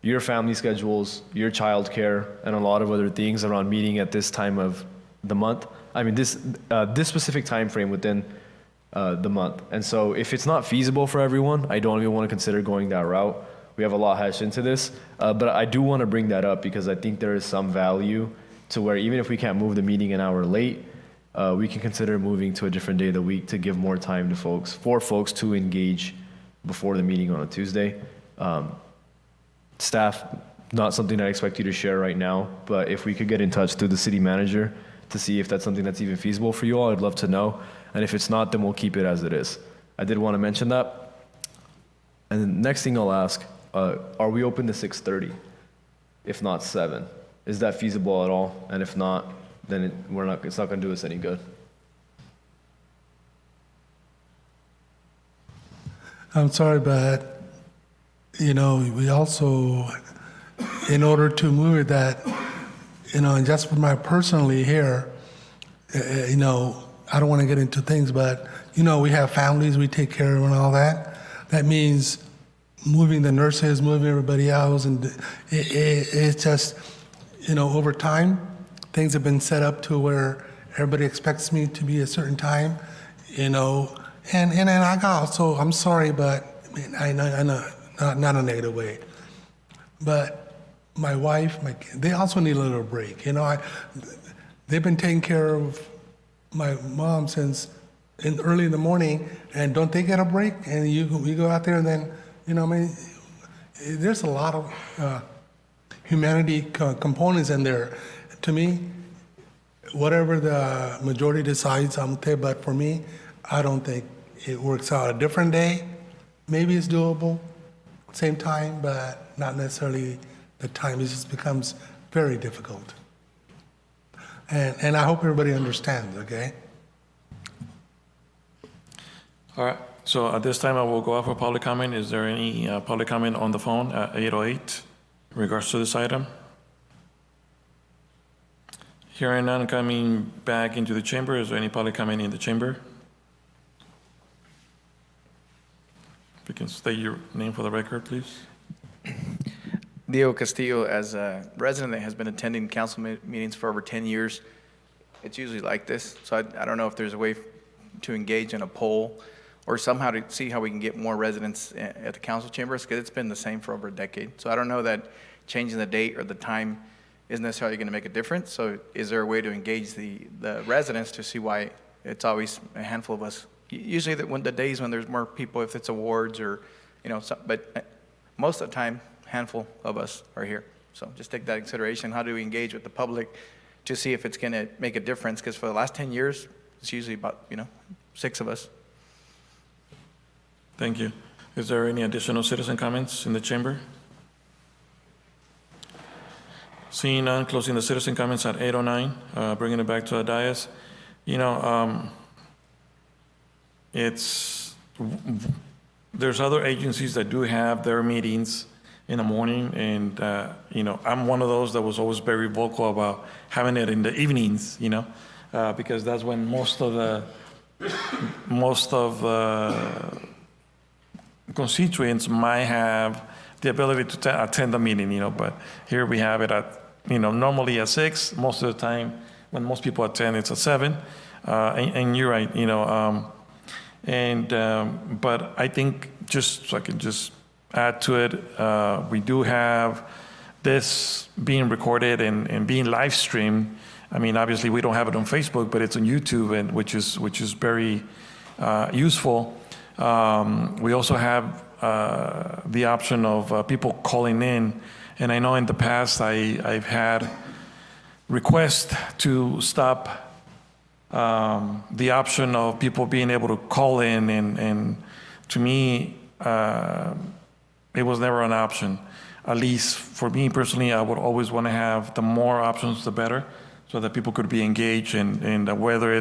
your family schedules, your childcare, and a lot of other things around meeting at this time of the month. I mean, this specific time frame within the month. And so if it's not feasible for everyone, I don't even want to consider going that route. We have a lot hashed into this, but I do want to bring that up because I think there is some value to where even if we can't move the meeting an hour late, we can consider moving to a different day of the week to give more time to for folks to engage before the meeting on a Tuesday. Staff, not something I expect you to share right now, but if we could get in touch through the city manager to see if that's something that's even feasible for you all, I'd love to know. And if it's not, then we'll keep it as it is. I did want to mention that. And the next thing I'll ask, are we open to 6:30? If not 7, is that feasible at all? And if not, then it's not going to do us any good. I'm sorry, but, you know, we also, in order to move it that, you know, and just for my personally here, you know, I don't want to get into things, but, you know, we have families we take care of and all that. That means moving the nurses, moving everybody else, and it's just, over time, things have been set up to where everybody expects me to be a certain time, and I got also, I'm sorry, but I know, not a negative way, but my wife, they also need a little break. They've been taking care of my mom since early in the morning, and don't they get a break? And you go out there, and then, there's a lot of humanity components in there. To me, whatever the majority decides, I'm okay, but for me, I don't think it works out. A different day, maybe it's doable, same time, but not necessarily the time. It just becomes very difficult. And I hope everybody understands, okay? All right, so at this time, I will go out for public comment. Is there any public comment on the phone at 8:08 in regards to this item? Hearing none, coming back into the chamber. Is there any public comment in the chamber? If you can state your name for the record, please. Diego Castillo, as a resident that has been attending council meetings for over 10 years, it's usually like this. So I don't know if there's a way to engage in a poll or somehow to see how we can get more residents at the council chambers, because it's been the same for over a decade. So I don't know that changing the date or the time isn't necessarily going to make a difference. So is there a way to engage the residents to see why it's always a handful of us? Usually the days when there's more people, if it's awards or, but most of the time, handful of us are here. So just take that into consideration. How do we engage with the public to see if it's going to make a difference? Because for the last 10 years, it's usually about, 6 of us. Thank you. Is there any additional citizen comments in the chamber? Seeing none, closing the citizen comments at 8:09, bringing it back to the dais. There's other agencies that do have their meetings in the morning, and I'm one of those that was always very vocal about having it in the evenings, because that's when most of the constituents might have the ability to attend the meeting, but here we have it at, normally at 6. Most of the time, when most people attend, it's at 7. And you're right, but I think just so I can just add to it, we do have this being recorded and being live streamed. I mean, obviously we don't have it on Facebook, but it's on YouTube, and which is very useful. We also have the option of people calling in, and I know in the past I've had requests to stop the option of people being able to call in, and to me, it was never an option. At least for me personally, I would always want to have the more options, the better, so that people could be engaged, and whether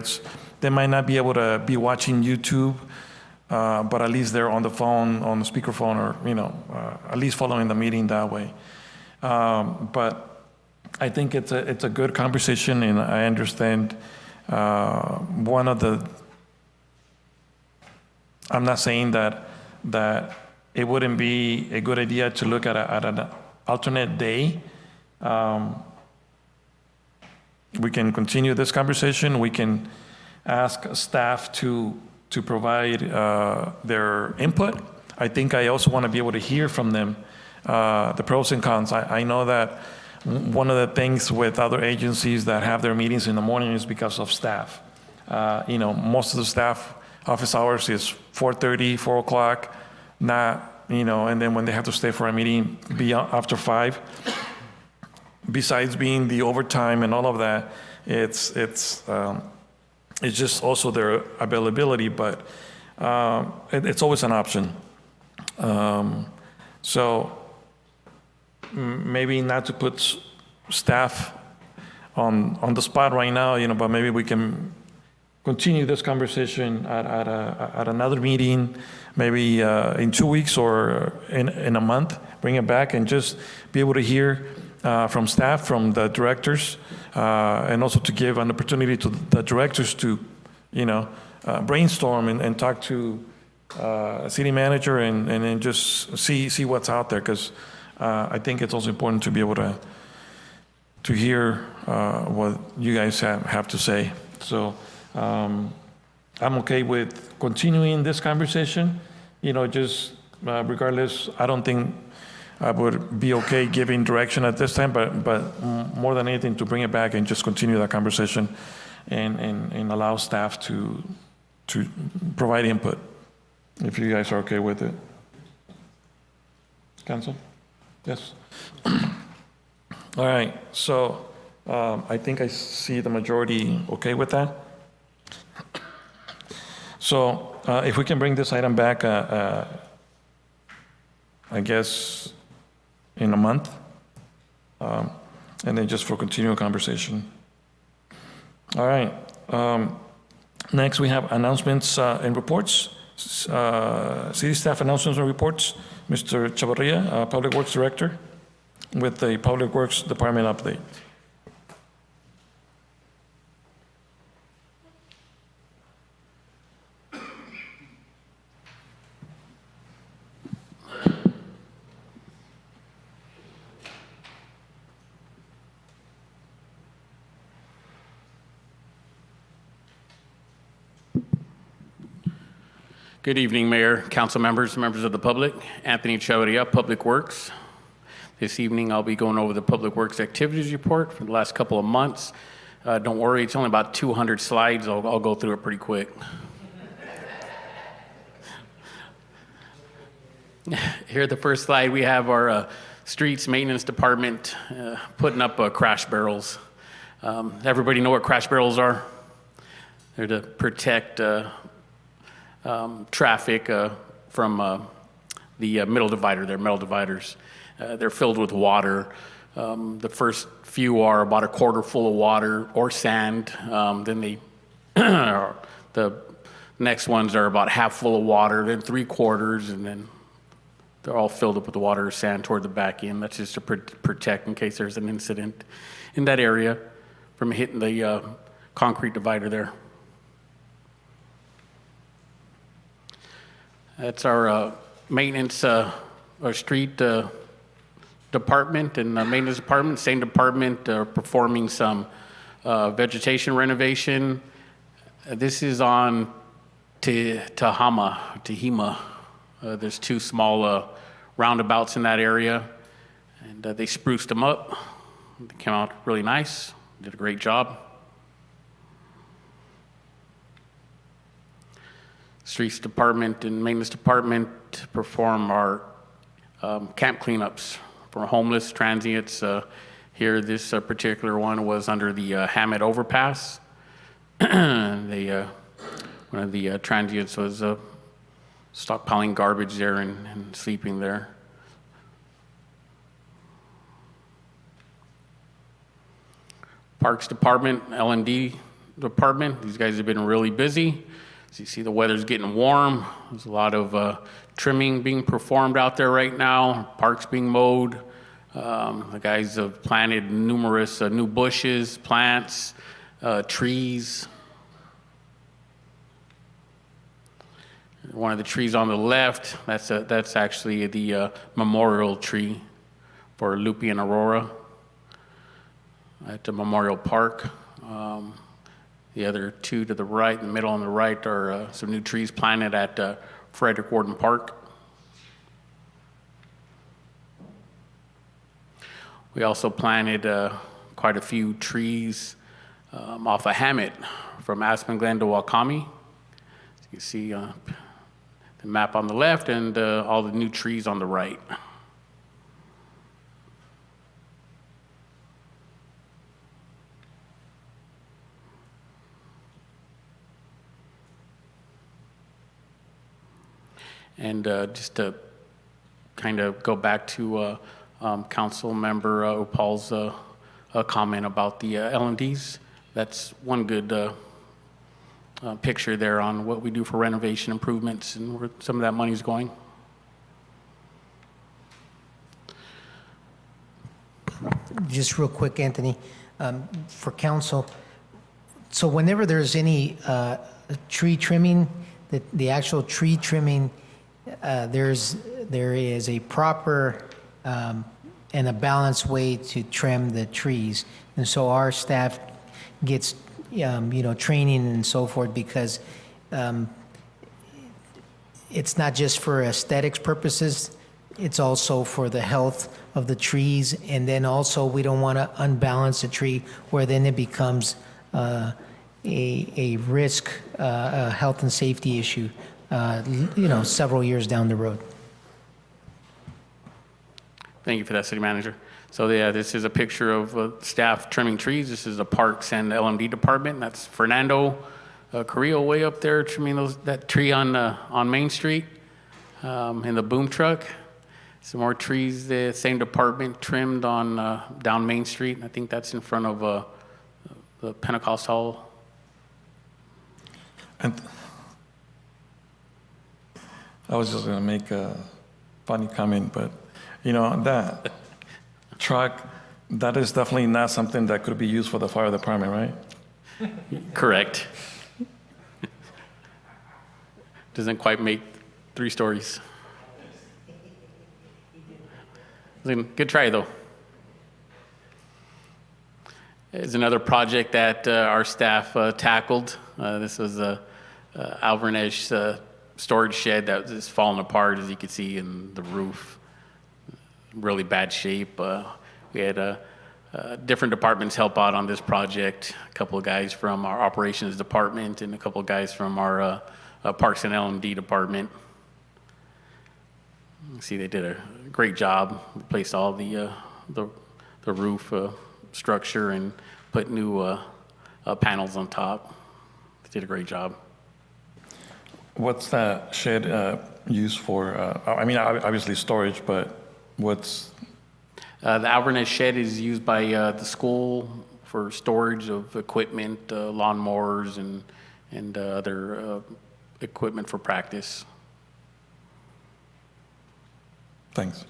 they might not be able to be watching YouTube, but at least they're on the phone, on the speakerphone, or at least following the meeting that way. But I think it's a good conversation, and I understand one of the. I'm not saying that it wouldn't be a good idea to look at an alternate day. We can continue this conversation. We can ask staff to provide their input. I think I also want to be able to hear from them the pros and cons. I know that one of the things with other agencies that have their meetings in the morning is because of staff. Most of the staff office hours is 4:30, 4 o'clock, and then when they have to stay for a meeting, be after 5. Besides being the overtime and all of that, it's just also their availability, but it's always an option. So maybe not to put staff on the spot right now, but maybe we can continue this conversation at another meeting, maybe in 2 weeks or in a month, bring it back and just be able to hear from staff, from the directors, and also to give an opportunity to the directors to, brainstorm and talk to city manager and then just see what's out there, because I think it's also important to be able to hear what you guys have to say. So I'm okay with continuing this conversation. Just regardless, I don't think I would be okay giving direction at this time, but more than anything, to bring it back and just continue that conversation and allow staff to provide input, if you guys are okay with it. Council? Yes? All right, so I think I see the majority okay with that. So if we can bring this item back, I guess, in a month, and then just for continual conversation. All right. Next, we have announcements and reports. City staff announcements and reports. Mr. Chavarria, Public Works Director, with the Public Works Department update. Good evening, Mayor, council members, members of the public. Anthony Chavarria, Public Works. This evening, I'll be going over the Public Works activities report for the last couple of months. Don't worry, it's only about 200 slides. I'll go through it pretty quick. Here, the first slide, we have our streets maintenance department putting up crash barrels. Everybody know what crash barrels are? They're to protect traffic from the middle divider. They're metal dividers. They're filled with water. The first few are about a quarter full of water or sand. Then the next ones are about half full of water, then 3/4, and then they're all filled up with water or sand toward the back end. That's just to protect in case there's an incident in that area from hitting the concrete divider there. That's our maintenance, our street department and maintenance department. Same department performing some vegetation renovation. This is on Tehama. There's two small roundabouts in that area, and they spruced them up. They came out really nice. Did a great job. Streets department and maintenance department perform our camp cleanups for homeless transients. Here, this particular one was under the Hammett overpass. One of the transients was stockpiling garbage there and sleeping there. Parks department, L&D department, these guys have been really busy. As you see, the weather's getting warm. There's a lot of trimming being performed out there right now, parks being mowed. The guys have planted numerous new bushes, plants, trees. One of the trees on the left, that's actually the memorial tree for Lupe and Aurora at the Memorial Park. The other two to the right, in the middle and the right, are some new trees planted at Frederick Warden Park. We also planted quite a few trees off of Hammett from Aspen Glen to Wakami. So you see the map on the left and all the new trees on the right. And just to kind of go back to Council Member Upal's comment about the L&Ds, that's one good picture there on what we do for renovation improvements and where some of that money is going. Just real quick, Anthony, for council. So whenever there's any tree trimming, the actual tree trimming, there is a proper and a balanced way to trim the trees. And so our staff gets, training and so forth, because it's not just for aesthetics purposes, it's also for the health of the trees. And then also, we don't want to unbalance a tree where then it becomes a risk, a health and safety issue, several years down the road. Thank you for that, City Manager. So yeah, this is a picture of staff trimming trees. This is the Parks and LMD Department. That's Fernando Carrillo way up there trimming that tree on Main Street in the boom truck. Some more trees, the same department trimmed on down Main Street. I think that's in front of the Pentecost Hall. And I was just going to make a funny comment, but that truck, that is definitely not something that could be used for the fire department, right? Correct. Doesn't quite make 3 stories. Good try, though. There's another project that our staff tackled. This was Alvarez storage shed that was just falling apart, as you can see in the roof. Really bad shape. We had different departments help out on this project. A couple of guys from our operations department and a couple of guys from our Parks and LMD department. You see, they did a great job. Replaced all the roof structure and put new panels on top. They did a great job. What's that shed used for? Obviously storage, but what's... The Alvarez shed is used by the school for storage of equipment, lawnmowers, and other equipment for practice. Thanks.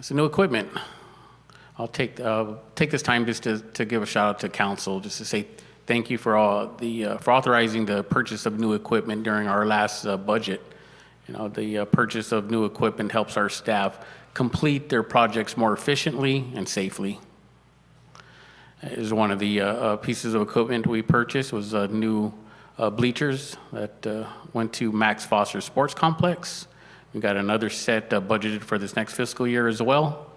So new equipment. I'll take this time just to give a shout out to council, just to say thank you for authorizing the purchase of new equipment during our last budget. The purchase of new equipment helps our staff complete their projects more efficiently and safely. Is one of the pieces of equipment we purchased was new bleachers that went to Max Foster Sports Complex. We got another set budgeted for this next fiscal year as well.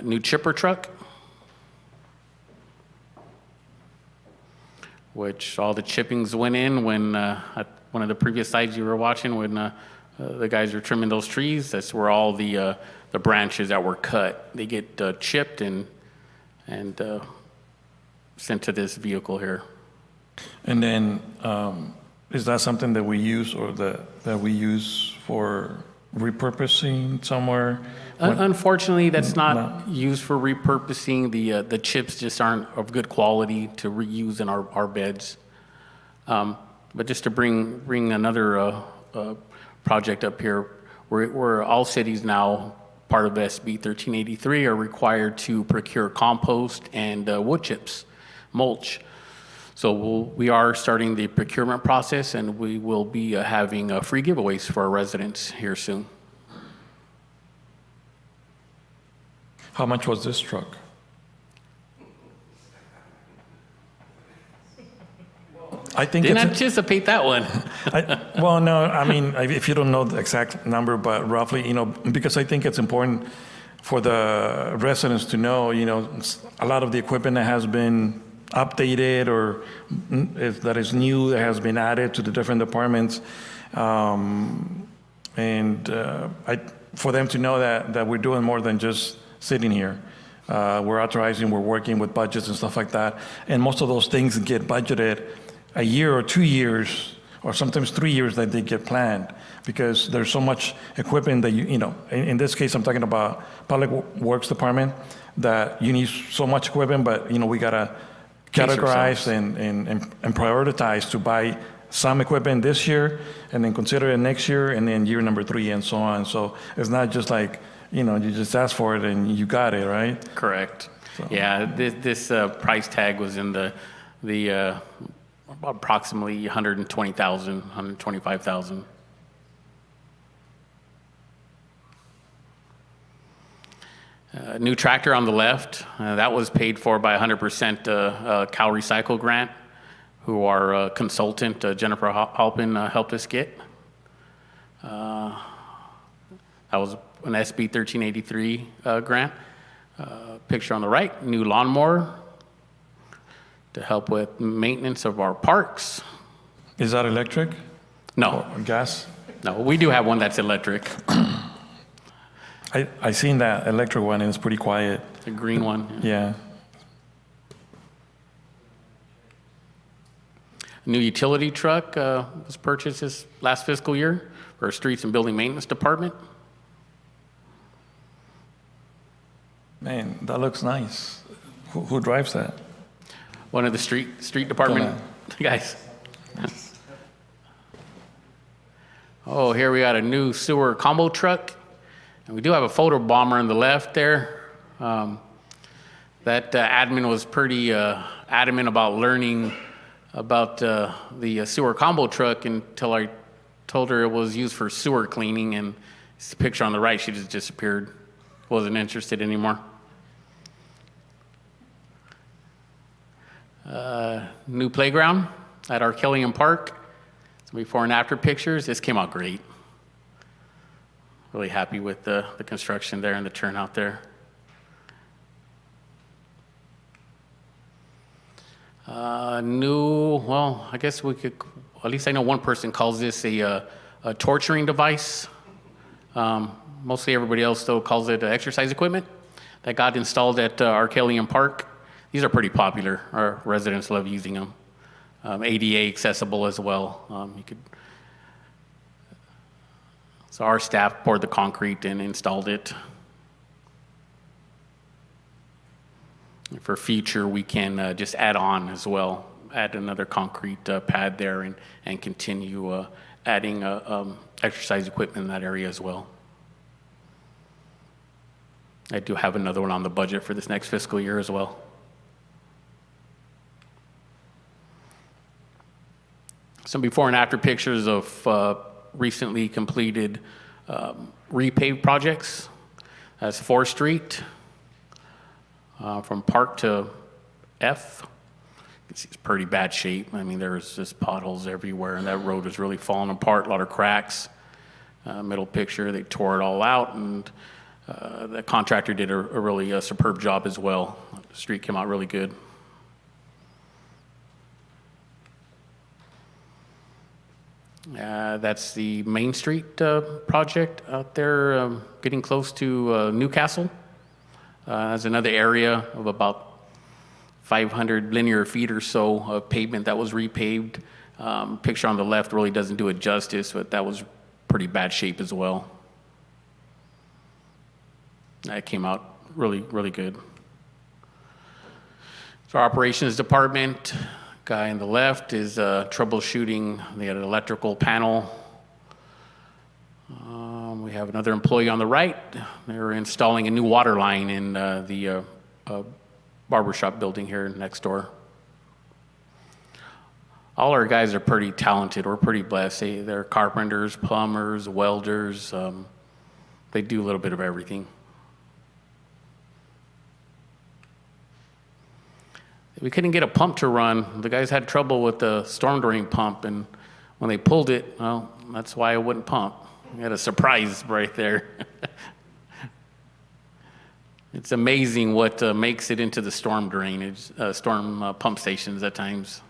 New chipper truck, which all the chippings went in when at one of the previous sites you were watching, when the guys were trimming those trees. That's where all the branches that were cut, they get chipped and sent to this vehicle here. And then, is that something that we use or that we use for repurposing somewhere? Unfortunately, that's not used for repurposing. The chips just aren't of good quality to reuse in our beds. But just to bring another project up here, where all cities now, part of SB 1383, are required to procure compost and wood chips, mulch. So we are starting the procurement process, and we will be having free giveaways for our residents here soon. How much was this truck? I think Didn't anticipate that one. Well, no, I mean, if you don't know the exact number, but roughly, because I think it's important for the residents to know, a lot of the equipment that has been updated or that is new, that has been added to the different departments. For them to know that we're doing more than just sitting here. We're authorizing, we're working with budgets and stuff like that. And most of those things get budgeted a year or 2 years, or sometimes 3 years that they get planned, because there's so much equipment that in this case, I'm talking about Public Works Department, that you need so much equipment, but we gotta categorize and prioritize to buy some equipment this year and then consider it next year and then year number 3 and so on. So it's not just like, you just ask for it and you got it, right? Correct. So. Yeah, this price tag was in the approximately 120,000, 125,000. New tractor on the left, that was paid for by 100% Cal Recycle grant, who our consultant, Jennifer Halpin, helped us get. That was an SB 1383 grant. Picture on the right, new lawnmower to help with maintenance of our parks. Is that electric? No, Or gas? no, we do have one that's electric, I seen that electric one and it's pretty quiet. the green one. Yeah. A new utility truck was purchased this last fiscal year for our streets and building maintenance department. Man, that looks nice. Who drives that? One of the street department guys. Oh, here we got a new sewer combo truck. And we do have a photo bomber on the left there. That admin was pretty adamant about learning about the sewer combo truck until I told her it was used for sewer cleaning, and it's the picture on the right, she just disappeared. Wasn't interested anymore. New playground at Arkelian Park. Some before and after pictures. This came out great. Really happy with the construction there and the turnout there. Well, I guess we could, at least I know one person calls this a torturing device. Mostly everybody else though calls it exercise equipment that got installed at Arkelian Park. These are pretty popular. Our residents love using them. ADA accessible as well. So our staff poured the concrete and installed it. For future, we can just add on as well, add another concrete pad there and continue adding exercise equipment in that area as well. I do have another one on the budget for this next fiscal year as well. Some before and after pictures of recently completed repave projects. That's 4th Street from Park to F. You can see it's pretty bad shape. I mean, there's just potholes everywhere, and that road is really falling apart, a lot of cracks. Middle picture, they tore it all out, and the contractor did a really superb job as well. The street came out really good. That's the Main Street project out there, getting close to Newcastle. There's another area of about 500 linear feet or so of pavement that was repaved. Picture on the left really doesn't do it justice, but that was pretty bad shape as well. That came out really, really good. So our operations department, guy on the left is troubleshooting the electrical panel. We have another employee on the right. They're installing a new water line in the barbershop building here next door. All our guys are pretty talented. We're pretty blessed. They're carpenters, plumbers, welders. They do a little bit of everything. We couldn't get a pump to run. The guys had trouble with the storm drain pump, and when they pulled it, well, that's why it wouldn't pump. We had a surprise right there. It's amazing what makes it into the storm drainage, storm pump stations at times.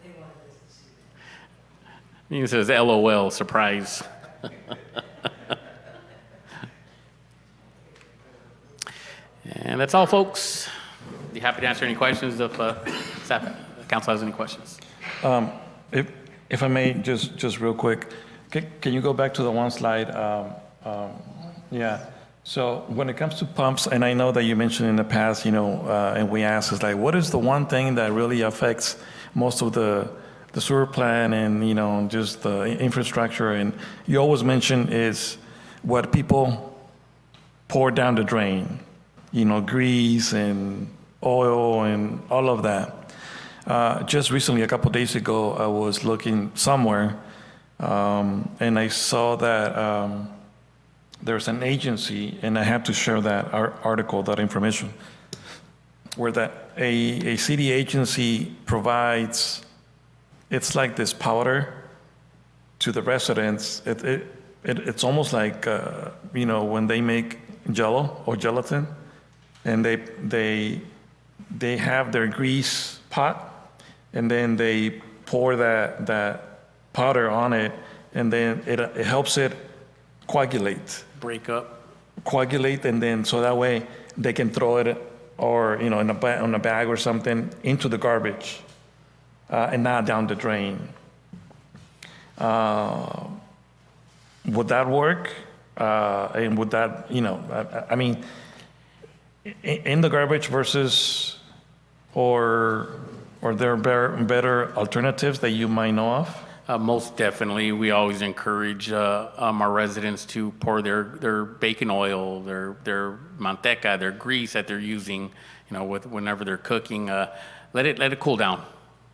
It says LOL, surprise. And that's all, folks. Be happy to answer any questions if staff, council has any questions. If I may, just real quick, can you go back to the one slide? Yeah. So when it comes to pumps, and I know that you mentioned in the past, and we asked, is like, what is the one thing that really affects most of the sewer plant and, just the infrastructure? And you always mention is what people pour down the drain, grease and oil and all of that. Just recently, a couple days ago, I was looking somewhere, and I saw that there's an agency, and I have to share that article, that information, where that a city agency provides, it's like this powder to the residents. It's almost like, when they make Jell-O or gelatin, and they have their grease pot, and then they pour that powder on it, and then it helps it coagulate, and then so that way they can throw it, or in a bag or something, into the garbage, and not down the drain. Would that work? And would that, I mean, in the garbage versus, or there are better alternatives that you might know of? Most definitely. We always encourage our residents to pour their bacon oil, their manteca, their grease that they're using, whenever they're cooking. Let it cool down.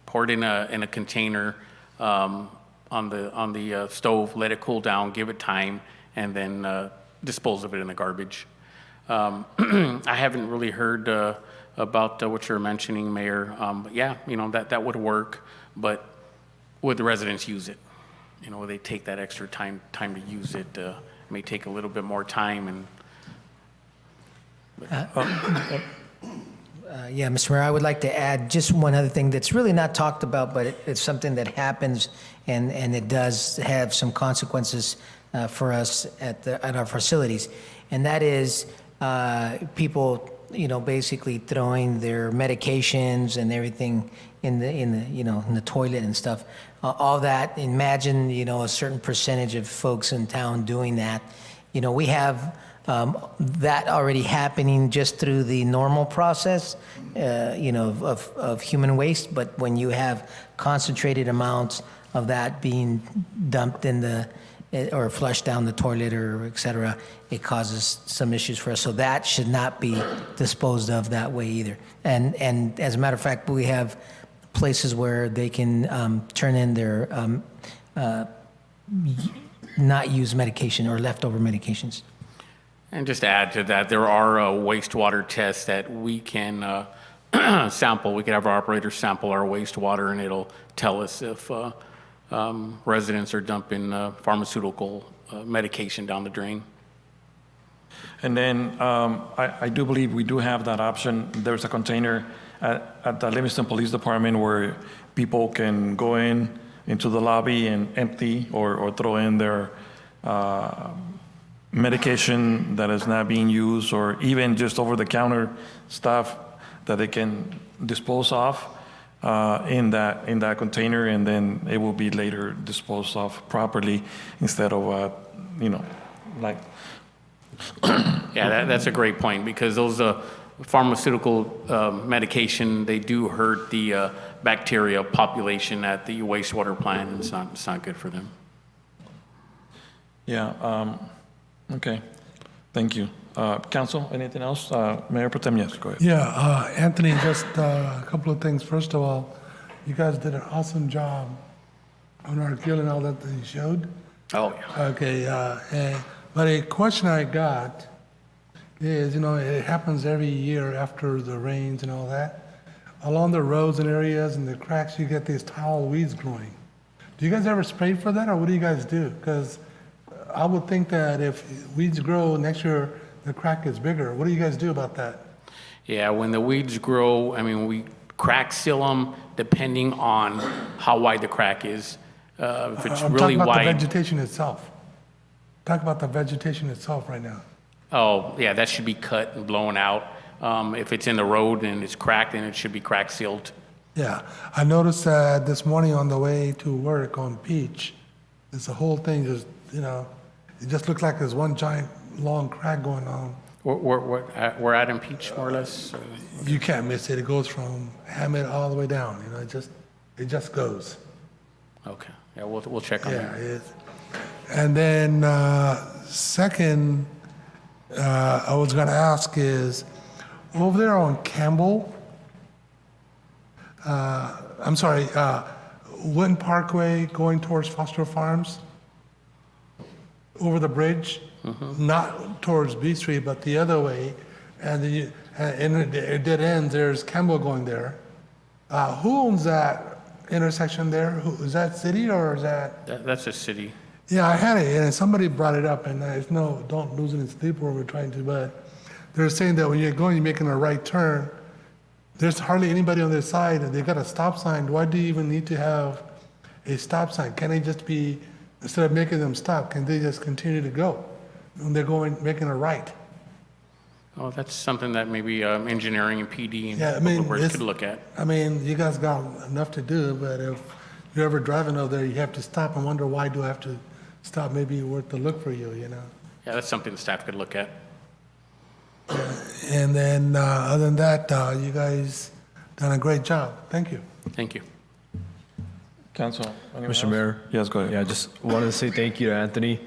Pour it in a container on the stove. Let it cool down. Give it time, and then dispose of it in the garbage. I haven't really heard about what you're mentioning, Mayor. But yeah, that would work. But would the residents use it? Would they take that extra time to use it? It may take a little bit more time. Yeah, Mr. Mayor, I would like to add just one other thing that's really not talked about, but it's something that happens, and it does have some consequences for us at our facilities, and that is people, basically throwing their medications and everything in the toilet and stuff. All that. Imagine, a certain percentage of folks in town doing that. We have that already happening just through the normal process, of human waste. But when you have concentrated amounts of that being dumped or flushed down the toilet or et cetera, it causes some issues for us. So that should not be disposed of that way either. And as a matter of fact, we have places where they can turn in their not used medication or leftover medications. And just to add to that, there are wastewater tests that we can sample. We can have our operators sample our wastewater, and it'll tell us if residents are dumping pharmaceutical medication down the drain. And then I do believe we do have that option. There's a container at the Livingston Police Department where people can go into the lobby and empty or throw in their medication that is not being used, or even just over-the-counter stuff that they can dispose of in that container, and then it will be later disposed of properly instead of like. Yeah, that's a great point, because those pharmaceutical medication, they do hurt the bacteria population at the wastewater plant, and it's not good for them. Yeah. Okay. Thank you. Council, anything else? Mayor Pro Tem, yes, go ahead. Yeah, Anthony, just a couple of things. First of all, you guys did an awesome job on our kill and all that you showed. Oh, yeah. Okay, but a question I got is, it happens every year after the rains and all that. Along the roads and areas and the cracks, you get these tall weeds growing. Do you guys ever spray for that, or what do you guys do? Because I would think that if weeds grow next year, the crack is bigger. What do you guys do about that? Yeah, when the weeds grow, we crack seal them depending on how wide the crack is. If it's I'm really talking about wide. the vegetation itself. Talk about the vegetation itself right now. Oh, yeah, that should be cut and blown out. If it's in the road and it's cracked, then it should be crack sealed. Yeah, I noticed that this morning on the way to work on Peach, there's a whole thing just, it just looks like there's one giant long crack going on. We're at in Peach, more or less. You can't miss it. It goes from Hammett all the way down. It just goes. Okay, yeah, we'll check on Yeah, that. it is. And then second, I was going to ask is, over there on Campbell, I'm sorry, Wynn Parkway going towards Foster Farms, over the bridge, not towards B Street, but the other way, and then it dead ends, there's Campbell going there. Who owns that intersection there? Is that city or is that? That's a city. Yeah, I had it, and somebody brought it up, and there's no, don't lose any sleep where we're trying to, but they're saying that when you're going, you're making a right turn, there's hardly anybody on their side, and they got a stop sign. Why do you even need to have a stop sign? Can they just be, instead of making them stop, can they just continue to go when they're going, making a right? Oh, that's something that maybe engineering and PD and Yeah, I mean, Public Works it's- could look at. I mean, you guys got enough to do, but if you're ever driving over there, you have to stop and wonder, why do I have to stop? Maybe worth the look for you, you know? Yeah, that's something the staff could look at. And then, other than that, you guys done a great job. Thank you. Thank you. Council, anyone Mr. else? Mayor? Yes, go ahead. Yeah, just wanted to say thank you to Anthony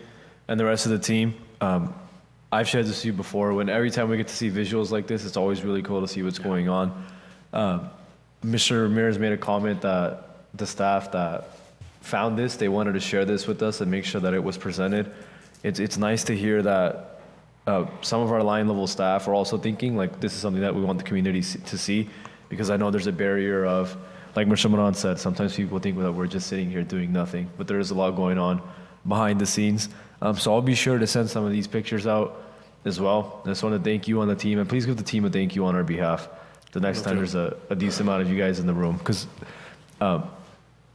and the rest of the team. I've shared this with you before. Every time we get to see visuals like this, it's always really cool to see what's going on. Mr. Ramirez made a comment that the staff that found this, they wanted to share this with us and make sure that it was presented. It's nice to hear that some of our line level staff are also thinking like this is something that we want the community to see, because I know there's a barrier of, like Mr. Moran said, sometimes people think that we're just sitting here doing nothing, but there is a lot going on behind the scenes. So I'll be sure to send some of these pictures out as well. I just want to thank you on the team, and please give the team a thank you on our behalf the next time there's a decent amount of you guys in the room, because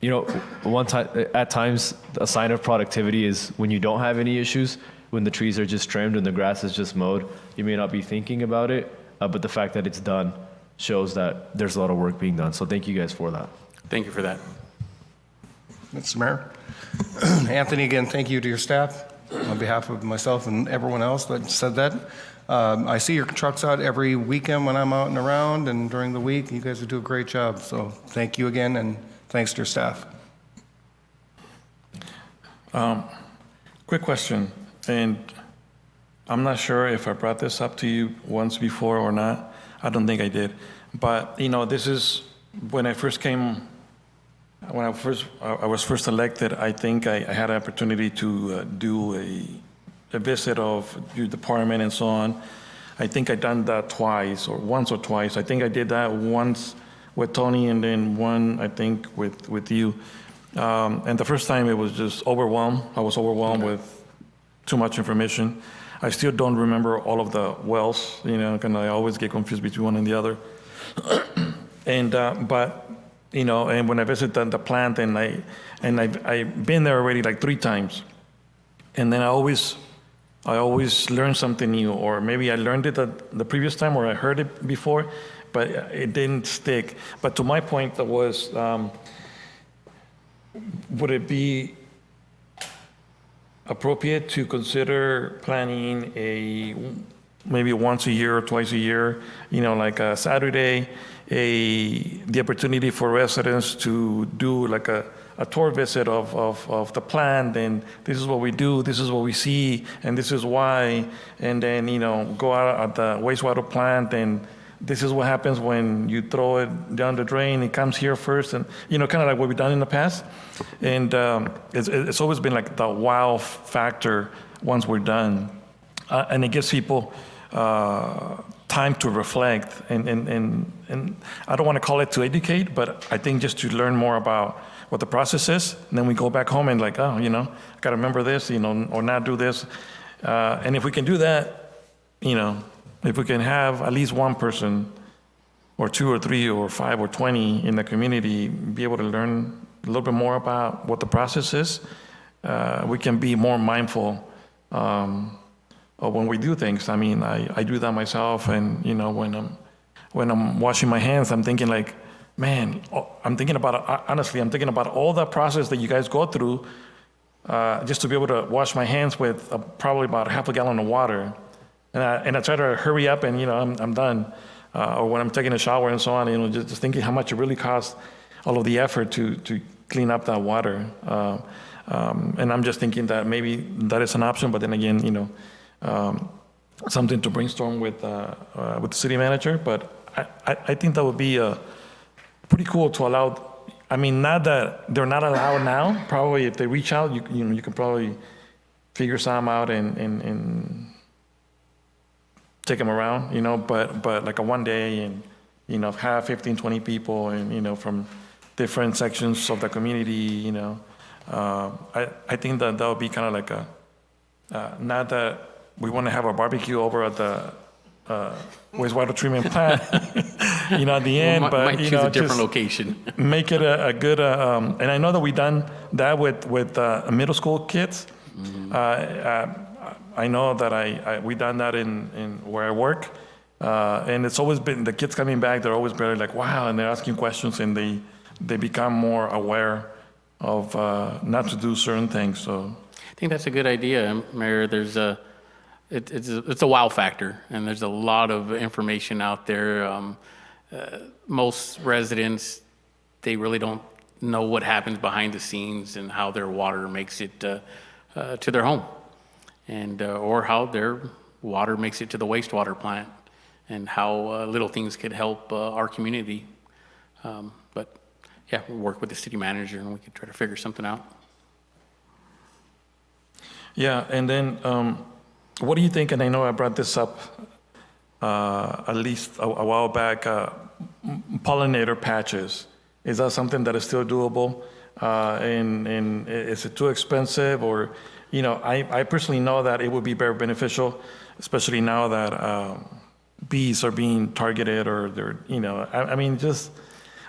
you know, at times a sign of productivity is when you don't have any issues, when the trees are just trimmed and the grass is just mowed. You may not be thinking about it, but the fact that it's done shows that there's a lot of work being done. So thank you guys for that. Thank you for that. Mr. Mayor. Anthony, again, thank you to your staff on behalf of myself and everyone else that said that. I see your trucks out every weekend when I'm out and around, and during the week. You guys do a great job. So thank you again, and thanks to your staff. Quick question, and I'm not sure if I brought this up to you once before or not. I don't think I did. But, you know, this is when I first came, when I was first elected, I think I had an opportunity to do a visit of your department and so on. I think I done that once or twice. I think I did that once with Tony, and then one, I think, with you. And the first time it was just overwhelmed. I was overwhelmed with too much information. I still don't remember all of the wells, you know, and I always get confused between one and the other. And, but, you know, and when I visited the plant, and I've been there already like 3 times. And then I always learn something new, or maybe I learned it the previous time, or I heard it before, but it didn't stick. But to my point, that was, would it be appropriate to consider planning maybe once a year or twice a year, you know, like a Saturday, the opportunity for residents to do like a tour visit of the plant, and this is what we do, this is what we see, and this is why, and then, you know, go out at the wastewater plant, and this is what happens when you throw it down the drain, it comes here first, and, you know, kind of like what we've done in the past. And it's always been like the wow factor once we're done. And it gives people time to reflect, and I don't want to call it to educate, but I think just to learn more about what the process is. And then we go back home and like, oh, you know, I got to remember this, you know, or not do this. And if we can do that, you know, if we can have at least one person or 2 or 3 or 5 or 20 in the community be able to learn a little bit more about what the process is, we can be more mindful of when we do things. I mean, I do that myself, and, you know, when I'm washing my hands, I'm thinking like, man, I'm thinking about all the process that you guys go through just to be able to wash my hands with probably about half a gallon of water. And I try to hurry up, and, you know, I'm done. Or when I'm taking a shower and so on, you know, just thinking how much it really costs, all of the effort to clean up that water. And I'm just thinking that maybe that is an option, but then again, you know, something to brainstorm with the city manager. But I think that would be pretty cool to allow, I mean, not that they're not allowed now, probably if they reach out, you can probably figure some out and take them around, but like a one day and, have 15, 20 people and, from different sections of the community, I think that would be kind of like not that we want to have a barbecue over at the wastewater treatment plant, at the end, Might but, choose a different just location. make it a good, and I know that we've done that with middle school kids. I know that we done that in where I work, and it's always been, the kids coming back, they're always very like, wow, and they're asking questions, and they become more aware of not to do certain things, so. I think that's a good idea, Mayor. It's a wow factor, and there's a lot of information out there. Most residents, they really don't know what happens behind the scenes and how their water makes it to their home, and or how their water makes it to the wastewater plant, and how little things could help our community. But yeah, we'll work with the city manager, and we can try to figure something out. Yeah, and then what do you think, and I know I brought this up at least a while back, pollinator patches. Is that something that is still doable? And is it too expensive? Or, I personally know that it would be very beneficial, especially now that bees are being targeted, or they're,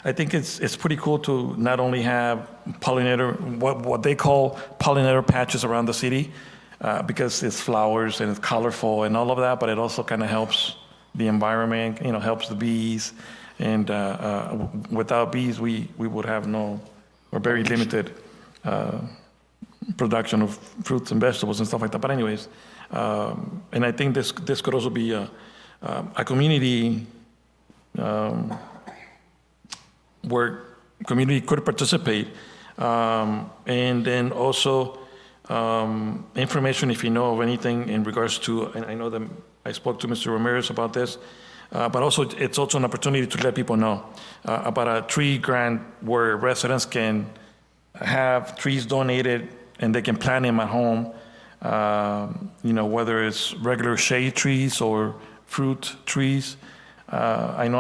I think it's pretty cool to not only have what they call pollinator patches around the city, because it's flowers and it's colorful and all of that, but it also kind of helps the environment, helps the bees. And without bees, we would have or very limited production of fruits and vegetables and stuff like that. But anyways, and I think this could also be a community where community could participate, and then also information if you know of anything in regards to, and I know that I spoke to Mr. Ramirez about this, but also it's also an opportunity to let people know about a tree grant where residents can have trees donated and they can plant them at home, whether it's regular shade trees or fruit trees. I know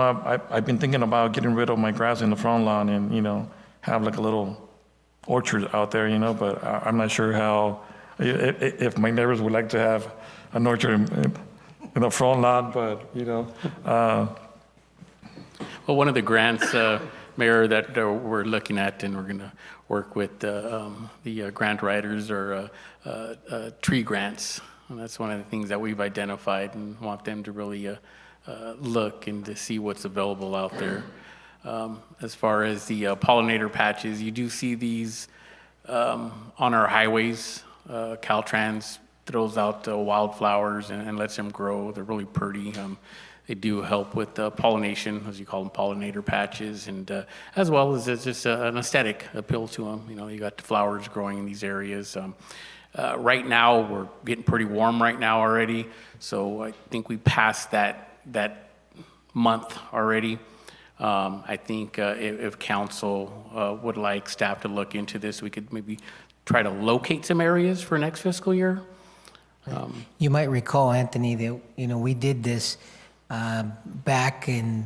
I've been thinking about getting rid of my grass in the front lawn and, have like a little orchard out there, but I'm not sure if my neighbors would like to have an orchard in the front lawn, but, Well, one of the grants, Mayor, that we're looking at, and we're going to work with the grant writers, are tree grants. And that's one of the things that we've identified and want them to really look and to see what's available out there. As far as the pollinator patches, you do see these on our highways. Caltrans throws out wildflowers and lets them grow. They're really pretty. They do help with pollination, as you call them, pollinator patches, and as well as it's just an aesthetic appeal to them. You got the flowers growing in these areas. Right now, we're getting pretty warm right now already, so I think we passed that month already. I think if council would like staff to look into this, we could maybe try to locate some areas for next fiscal year. You might recall, Anthony, that, we did this back in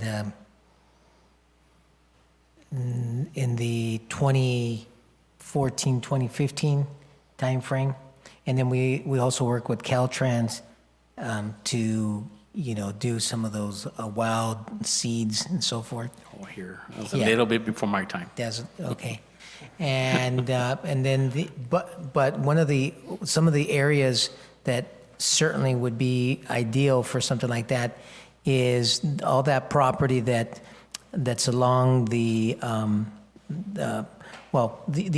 the 2014, 2015 timeframe. And then we also work with Caltrans to, do some of those wild seeds and so forth. Oh, here, that was a little bit before my time. That's okay. And then but some of the areas that certainly would be ideal for something like that is all that property that's along the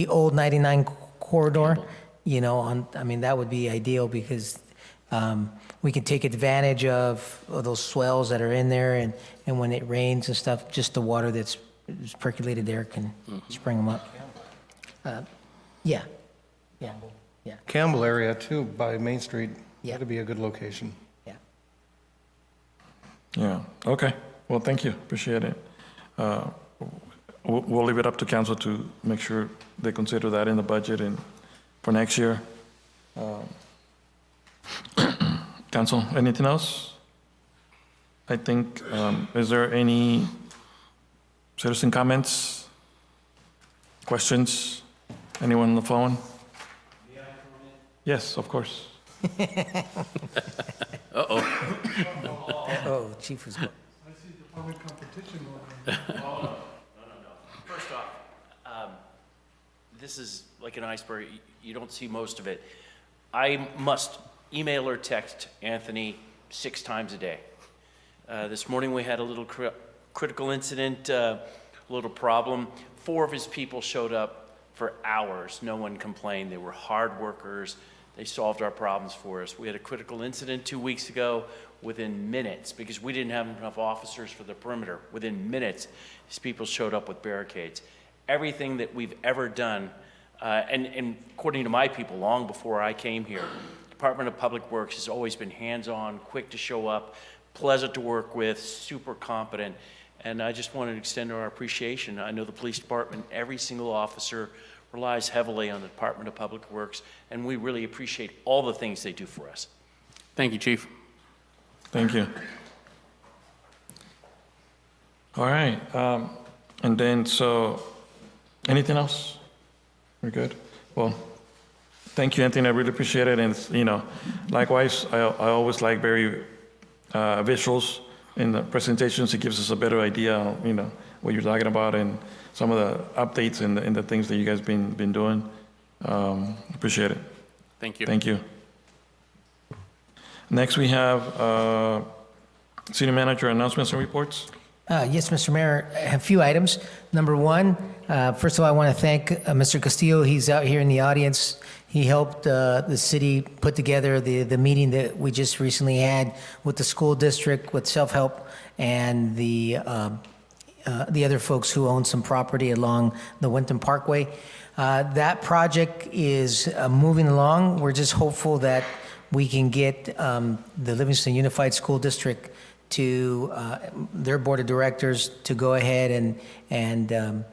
old 99 corridor. That would be ideal because we can take advantage of those swells that are in there, and when it rains and stuff, just the water that's percolated there can spring them up. Yeah. Campbell area too, by Main Street. Yeah. That'd be a good location. Yeah, okay. Well, thank you, appreciate it. we'll leave it up to council to make sure they consider that in the budget and for next year. Council, anything else? I think, is there any citizen comments? Questions? Anyone on the phone? Yes, of course. Oh, Chief was. First off, this is like an iceberg. You don't see most of it. I must email or text Anthony 6 times a day. This morning we had a little critical incident, a little problem. 4 of his people showed up for hours. No one complained. They were hard workers. They solved our problems for us. We had a critical incident 2 weeks ago. Within minutes, because we didn't have enough officers for the perimeter, within minutes, these people showed up with barricades. Everything that we've ever done, and according to my people, long before I came here, Department of Public Works has always been hands-on, quick to show up, pleasant to work with, super competent, and I just wanted to extend our appreciation. I know the police department, every single officer relies heavily on the Department of Public Works, and we really appreciate all the things they do for us. Thank you, Chief. Thank you. All right, and then, so, anything else? We're good? Well, thank you, Anthony, I really appreciate it, and, you know, likewise, I always like very visuals in the presentations. It gives us a better idea, you know, what you're talking about and some of the updates and the things that you guys been doing. Appreciate it. Thank you. Thank you. Next, we have City Manager announcements and reports. Yes, Mr. Mayor, I have a few items. Number one, first of all, I want to thank Mr. Castillo. He's out here in the audience. He helped the city put together the meeting that we just recently had with the school district, with self-help, and the other folks who own some property along the Winton Parkway. That project is moving along. We're just hopeful that we can get the Livingston Unified School District to their board of directors to go ahead and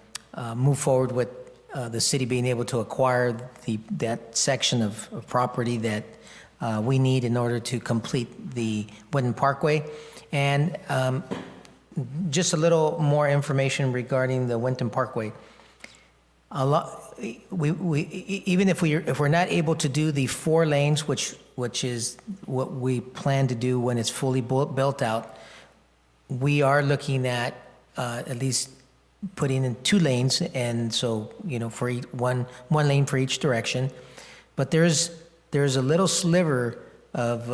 move forward with the city being able to acquire that section of property that we need in order to complete the Winton Parkway. And just a little more information regarding the Winton Parkway. Even if we're not able to do the 4 lanes, which is what we plan to do when it's fully built out, we are looking at least putting in 2 lanes, and so, you know, for one lane for each direction. But there's a little sliver of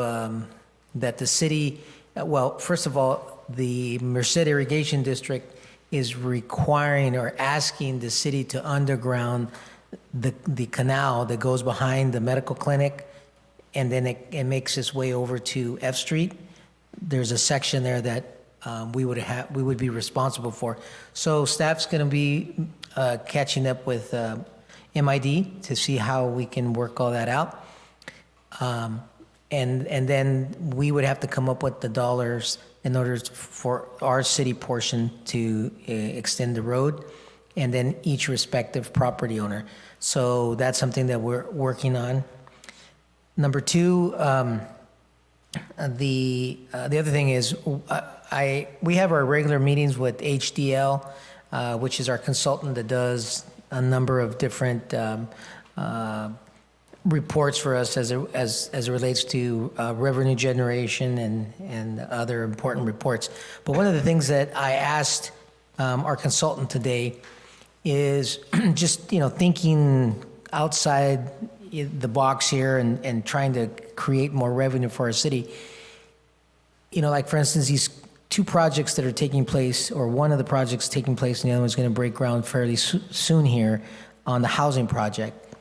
that the city, well, first of all, the Merced Irrigation District is requiring or asking the city to underground the canal that goes behind the medical clinic, and then it makes its way over to F Street. There's a section there that we would be responsible for. So staff's going to be catching up with MID to see how we can work all that out. And then we would have to come up with the dollars in order for our city portion to extend the road, and then each respective property owner. So that's something that we're working on. Number 2, the other thing is we have our regular meetings with HDL, which is our consultant that does a number of different reports for us as it relates to revenue generation and other important reports. But one of the things that I asked our consultant today is just, you know, thinking outside the box here and trying to create more revenue for our city. You know, like for instance, these 2 projects that are taking place, or one of the projects taking place and the other one's going to break ground fairly soon here on the housing project.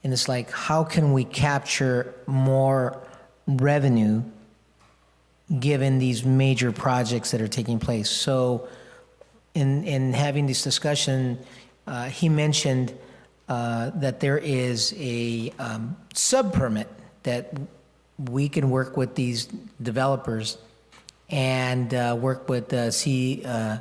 And it's like, how can we capture more revenue given these major projects that are taking place? So in having this discussion, he mentioned that there is a sub-permit that we can work with these developers and work with CDTFA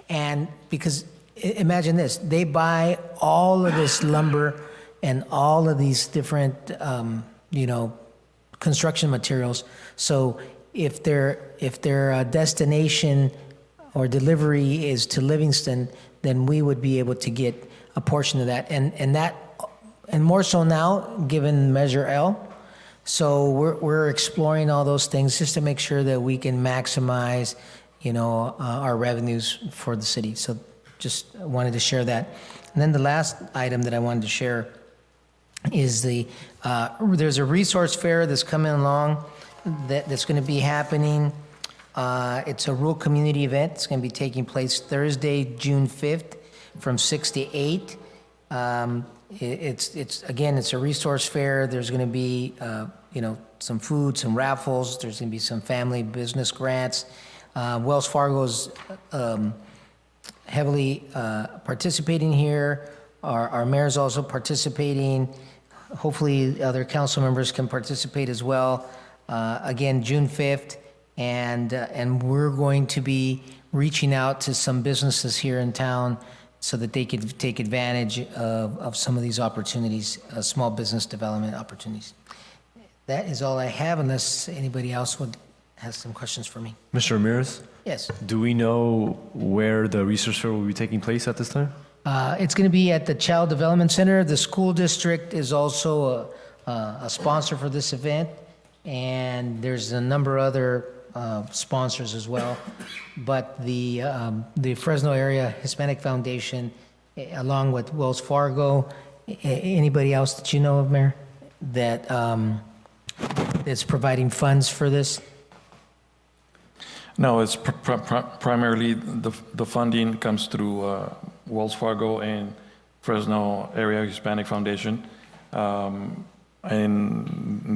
And because imagine this, they buy all of this lumber and all of these different, construction materials. So if their destination or delivery is to Livingston, then we would be able to get a portion of that. And more so now, given Measure L. So we're exploring all those things just to make sure that we can maximize, our revenues for the city. So just wanted to share that. And then the last item that I wanted to share is there's a resource fair that's coming along that's going to be happening. It's a rural community event. It's going to be taking place Thursday, June 5th from 6 to 8. It's a resource fair. There's going to be, some food, some raffles. There's going to be some family business grants. Wells Fargo's heavily participating here. Our mayor's also participating. Hopefully, other council members can participate as well. Again, June 5th, and we're going to be reaching out to some businesses here in town so that they could take advantage of some of these opportunities, small business development opportunities. That is all I have, unless anybody else has some questions for me. Mr. Ramirez, Yes. do we know where the research fair will be taking place at this time? It's going to be at the Child Development Center. The school district is also a sponsor for this event, and there's a number of other sponsors as well. But the Fresno Area Hispanic Foundation, along with Wells Fargo, anybody else that you know of, Mayor, that's providing funds for this? No, it's primarily the funding comes through Wells Fargo and Fresno Area Hispanic Foundation. And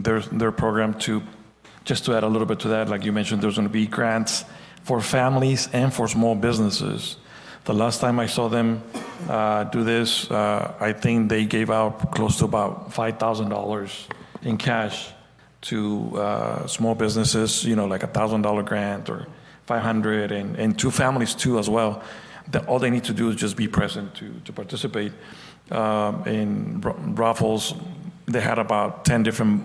their program just to add a little bit to that, like you mentioned, there's going to be grants for families and for small businesses. The last time I saw them do this, I think they gave out close to about $5,000 in cash to small businesses, like $1,000 grant or $500, and to families too as well. All they need to do is just be present to participate. In raffles, they had about 10 different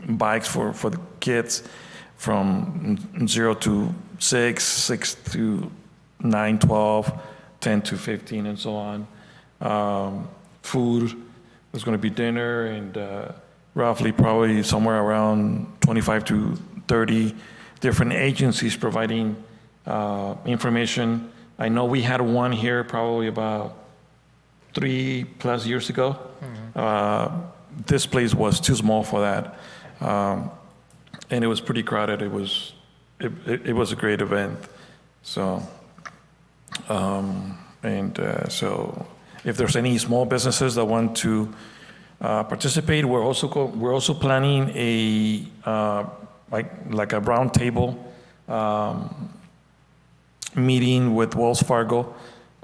bikes for the kids from 0 to 6, 6 to 9, 12, 10 to 15, and so on. Food, there's going to be dinner, and roughly probably somewhere around 25 to 30 different agencies providing information. I know we had one here probably about 3+ years ago. This place was too small for that, and it was pretty crowded. It was a great event. So, so if there's any small businesses that want to participate, we're also planning a like a round table meeting with Wells Fargo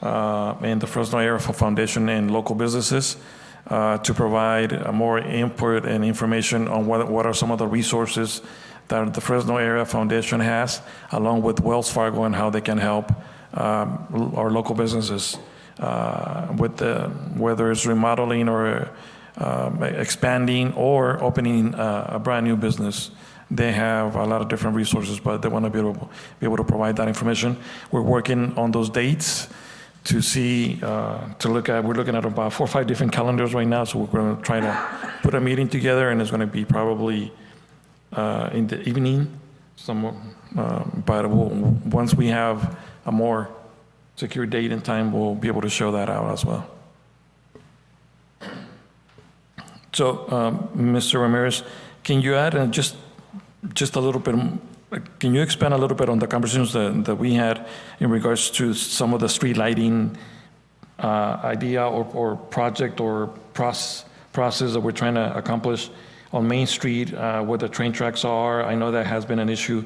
and the Fresno Area Foundation and local businesses to provide more input and information on what are some of the resources that the Fresno Area Foundation has, along with Wells Fargo, and how they can help our local businesses with whether it's remodeling or expanding or opening a brand new business. They have a lot of different resources, but they want to be able to provide that information. We're working on those dates to see, we're looking at about 4 or 5 different calendars right now, so we're going to try to put a meeting together, and it's going to be probably in the evening, but once we have a more secure date and time, we'll be able to show that out as well. So, Mr. Ramirez, can you add just a little bit, can you expand a little bit on the conversations that we had in regards to some of the street lighting idea or project or process that we're trying to accomplish on Main Street where the train tracks are? I know that has been an issue,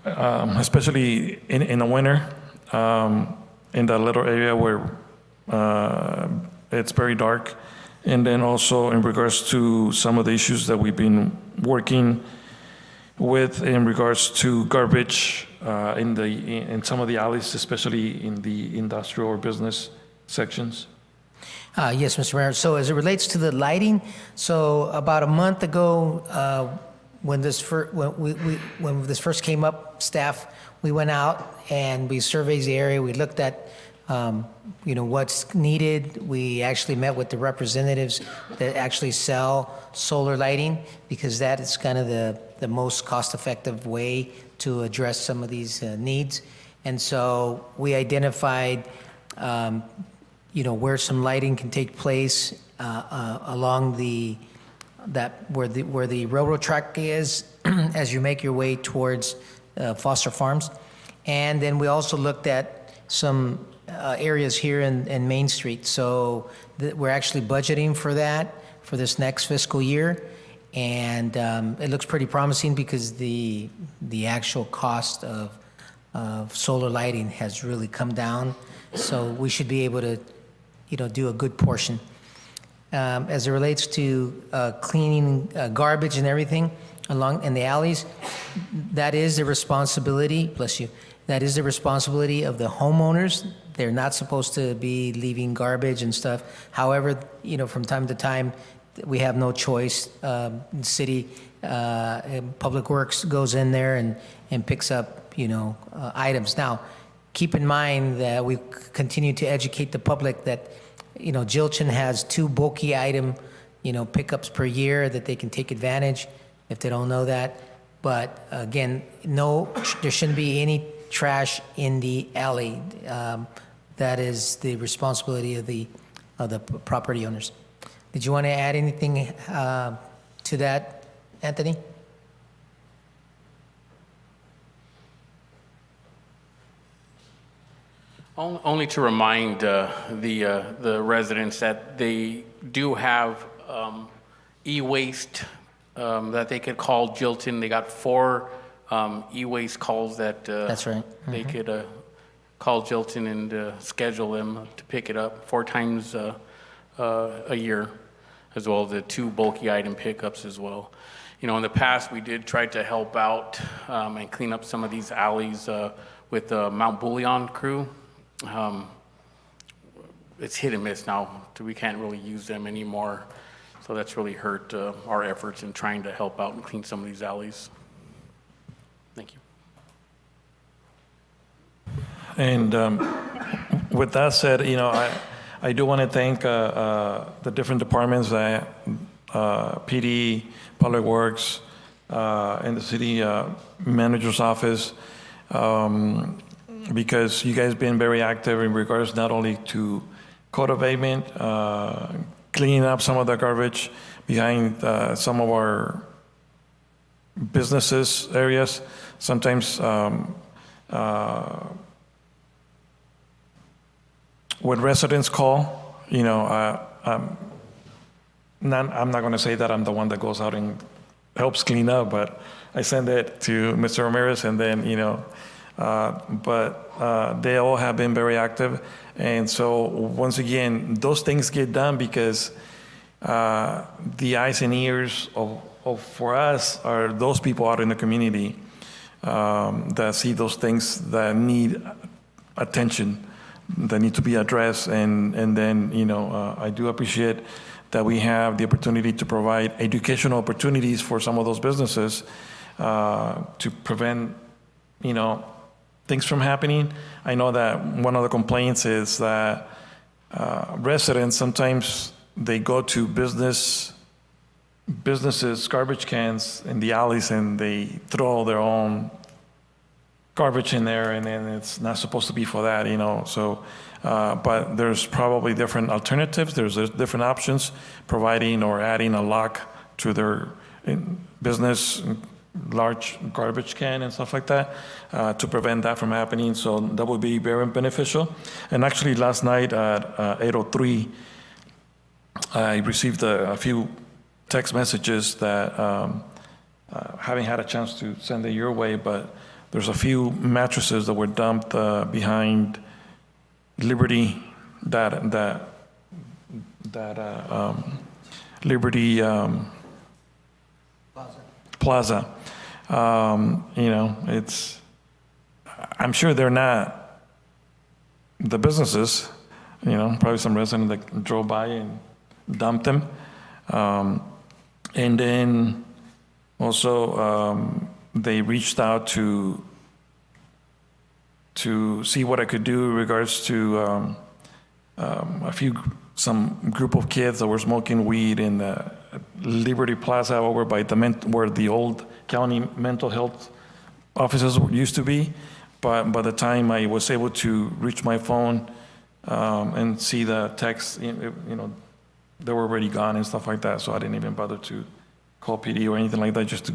especially in the winter, in that little area where it's very dark. And then also in regards to some of the issues that we've been working with in regards to garbage in some of the alleys, especially in the industrial or business sections? Yes, Mr. Mayor. So as it relates to the lighting, so about a month ago, when this first came up, staff, we went out and we surveyed the area. We looked at, what's needed. We actually met with the representatives that actually sell solar lighting, because that is kind of the most cost-effective way to address some of these needs. And so we identified where some lighting can take place along where the railroad track is as you make your way towards Foster Farms. And then we also looked at some areas here in Main Street. So we're actually budgeting for that for this next fiscal year. And it looks pretty promising because the actual cost of solar lighting has really come down. So we should be able to do a good portion. As it relates to cleaning garbage and everything along in the alleys, that is the responsibility, bless you, that is the responsibility of the homeowners. They're not supposed to be leaving garbage and stuff. However, from time to time, we have no choice. City Public Works goes in there and picks up, items. Now, keep in mind that we continue to educate the public that, Jilchin has 2 bulky item, pickups per year that they can take advantage if they don't know that. But again, there shouldn't be any trash in the alley. That is the responsibility of the property owners. Did you want to add anything to that, Anthony? Only to remind the residents that they do have e-waste that they could call Jilton. They got 4 e-waste calls that That's right. they could call Jilton and schedule them to pick it up 4 times a year, as well as the 2 bulky item pickups as well. In the past, we did try to help out and clean up some of these alleys with the Mount Bullion crew. It's hit and miss now. We can't really use them anymore. So that's really hurt our efforts in trying to help out and clean some of these alleys. Thank you. And with that said, I do want to thank the different departments, PD, Public Works, and the city manager's office, because you guys been very active in regards not only to code abatement, cleaning up some of the garbage behind some of our businesses areas. Sometimes when residents call, I'm not going to say that I'm the one that goes out and helps clean up, but I send it to Mr. Ramirez, and then, but they all have been very active. And so once again, those things get done because the eyes and ears for us are those people out in the community that see those things that need attention, that need to be addressed. And then, I do appreciate that we have the opportunity to provide educational opportunities for some of those businesses to prevent, things from happening. I know that one of the complaints is that residents, sometimes they go to businesses' garbage cans in the alleys and they throw their own garbage in there, and then it's not supposed to be for that, So, but there's probably different alternatives. There's different options, providing or adding a lock to their business large garbage can and stuff like that to prevent that from happening. So that would be very beneficial. And actually last night at 8:03, I received a few text messages that haven't had a chance to send it your way, but there's a few mattresses that were dumped behind Liberty, Liberty Plaza. It's I'm sure they're not the businesses, probably some resident that drove by and dumped them. And then also they reached out to see what I could do in regards to some group of kids that were smoking weed in the Liberty Plaza over by where the old county mental health offices used to be. But by the time I was able to reach my phone and see the text, they were already gone and stuff like that. So I didn't even bother to call PD or anything like that, just to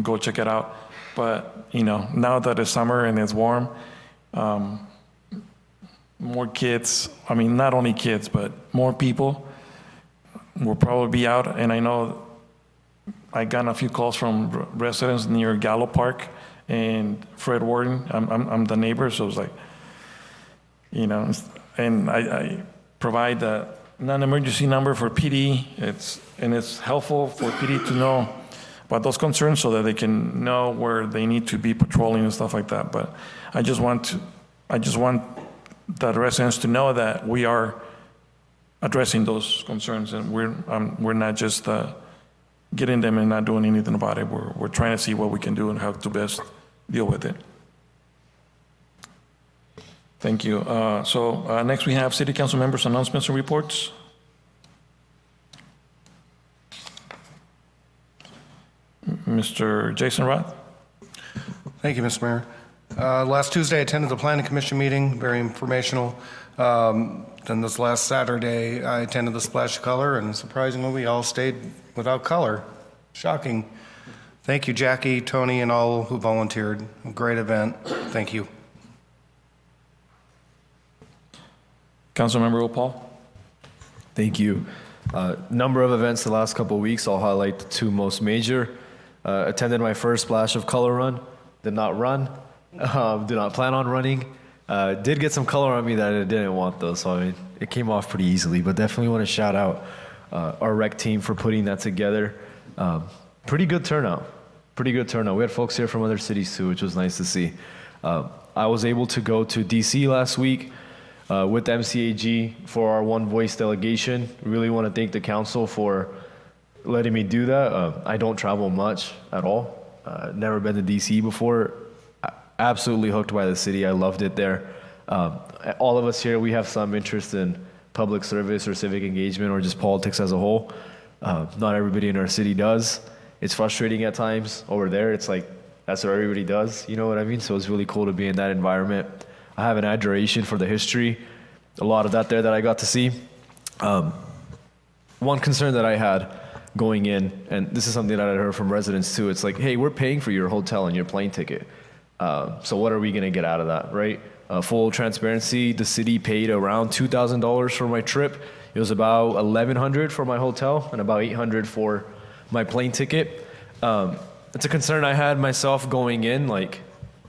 go check it out. But, now that it's summer and it's warm, more kids, not only kids, but more people will probably be out. And I know I got a few calls from residents near Gallo Park and Fred Warden. I'm the neighbor, so it's like, and I provide the non-emergency number for PD. It's helpful for PD to know about those concerns so that they can know where they need to be patrolling and stuff like that. But I just want the residents to know that we are addressing those concerns, and we're not just getting them and not doing anything about it. We're trying to see what we can do and how to best deal with it. Thank you. So next we have City Council members' announcements and reports. Mr. Jason Roth. Thank you, Mr. Mayor. Last Tuesday, I attended the Planning Commission meeting, very informational. Then this last Saturday, I attended the Splash of Color, and surprisingly, we all stayed without color. Shocking. Thank you, Jackie, Tony, and all who volunteered. A great event. Thank you. Councilmember Paul. Thank you. Number of events the last couple of weeks. I'll highlight the two most major. Attended my first Splash of Color run. Did not run. Do not plan on running. Did get some color on me that I didn't want though, so it came off pretty easily. But definitely want to shout out our rec team for putting that together. Pretty good turnout. We had folks here from other cities too, which was nice to see. I was able to go to DC last week with MCAG for our One Voice delegation. Really want to thank the council for letting me do that. I don't travel much at all. Never been to DC before. Absolutely hooked by the city. I loved it there. All of us here, we have some interest in public service or civic engagement or just politics as a whole. Not everybody in our city does. It's frustrating at times. Over there, it's like, that's what everybody does. You know what I mean? So it's really cool to be in that environment. I have an adoration for the history. A lot of that there that I got to see. One concern that I had going in, and this is something that I heard from residents too, it's like, hey, we're paying for your hotel and your plane ticket. So what are we going to get out of that, right? Full transparency, the city paid around $2,000 for my trip. It was about $1,100 for my hotel and about $800 for my plane ticket. It's a concern I had myself going in, like,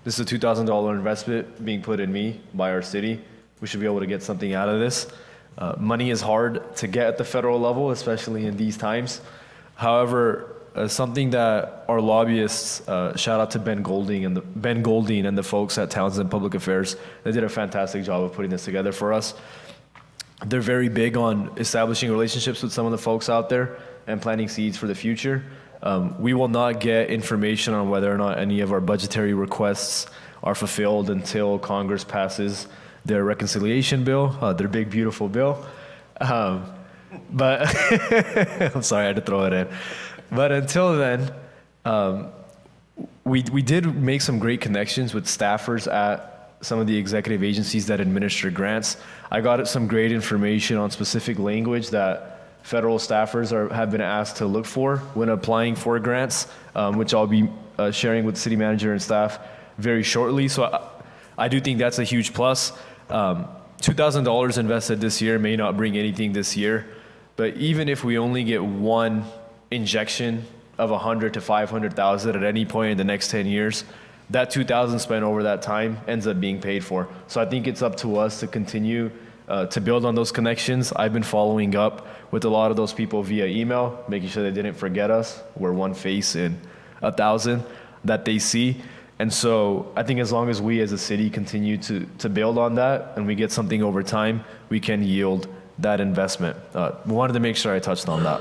this is a $2,000 investment being put in me by our city. We should be able to get something out of this. Money is hard to get at the federal level, especially in these times. However, something that our lobbyists, shout out to Ben Golding and the folks at Townsend Public Affairs, they did a fantastic job of putting this together for us. They're very big on establishing relationships with some of the folks out there and planting seeds for the future. We will not get information on whether or not any of our budgetary requests are fulfilled until Congress passes their reconciliation bill, their big, beautiful bill. But I'm sorry, I had to throw it in. But until then, we did make some great connections with staffers at some of the executive agencies that administer grants. I got some great information on specific language that federal staffers have been asked to look for when applying for grants, which I'll be sharing with the city manager and staff very shortly. So I do think that's a huge plus. $2,000 invested this year may not bring anything this year, but even if we only get one injection of 100 to 500,000 at any point in the next 10 years, that 2,000 spent over that time ends up being paid for. So I think it's up to us to continue to build on those connections. I've been following up with a lot of those people via email, making sure they didn't forget us. We're one face in 1,000 that they see. And so I think as long as we as a city continue to build on that and we get something over time, we can yield that investment. We wanted to make sure I touched on that.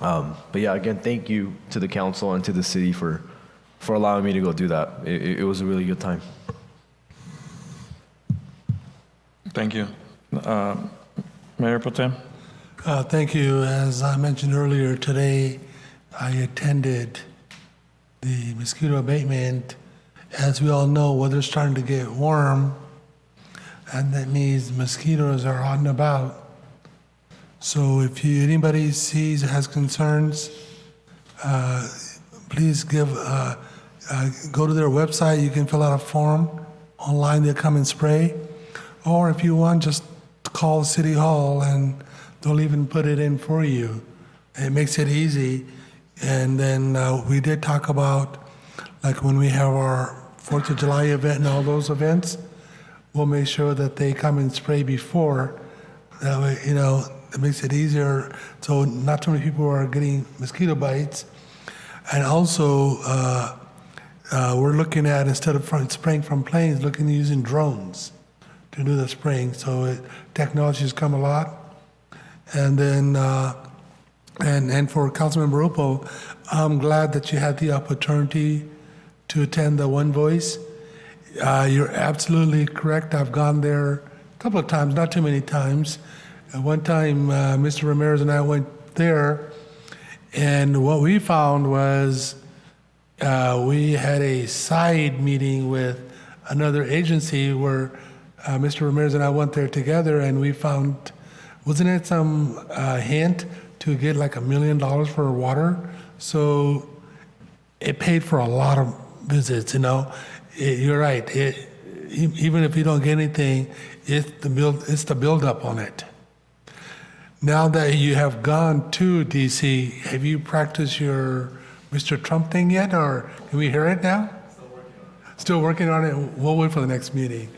But yeah, again, thank you to the council and to the city for allowing me to go do that. It was a really good time. Thank you. Mayor Pro Tem? Thank you. As I mentioned earlier today, I attended the mosquito abatement. As we all know, weather's starting to get warm, and that means mosquitoes are out and about. So if anybody sees or has concerns, please go to their website. You can fill out a form online. They'll come and spray. Or if you want, just call City Hall and they'll even put it in for you. It makes it easy. And then we did talk about, like when we have our 4th of July event and all those events, we'll make sure that they come and spray before. That way, it makes it easier. So not too many people are getting mosquito bites. And also, we're looking at, instead of spraying from planes, looking at using drones to do the spraying. So technology has come a lot. And then, and for Councilmember Upo, I'm glad that you had the opportunity to attend the One Voice. You're absolutely correct. I've gone there a couple of times, not too many times. One time, Mr. Ramirez and I went there, and what we found was we had a side meeting with another agency where Mr. Ramirez and I went there together, and we found, wasn't it some hint to get like $1 million for water? So it paid for a lot of visits, You're right. Even if you don't get anything, it's the build up on it. Now that you have gone to DC, have you practiced your Mr. Trump thing yet, or can we hear it now? Still working on it. We'll wait for the next meeting.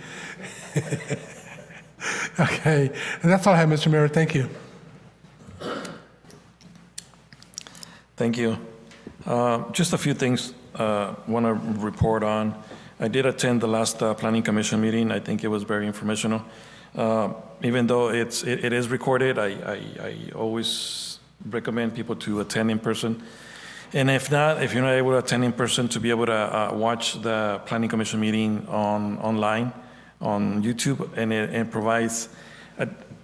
Okay, and that's all I have, Mr. Mayor. Thank you. Thank you. Just a few things want to report on. I did attend the last Planning Commission meeting. I think it was very informational. Even though it is recorded, I always recommend people to attend in person. And if not, if you're not able to attend in person, to be able to watch the Planning Commission meeting online on YouTube, and it provides,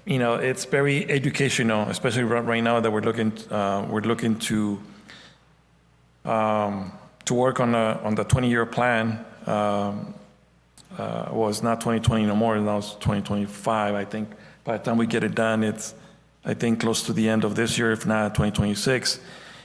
it's very educational, especially right now that we're looking to work on the 20-year plan. Well, it's not 2020 no more, now it's 2025, I think. By the time we get it done, it's, I think, close to the end of this year, if not 2026.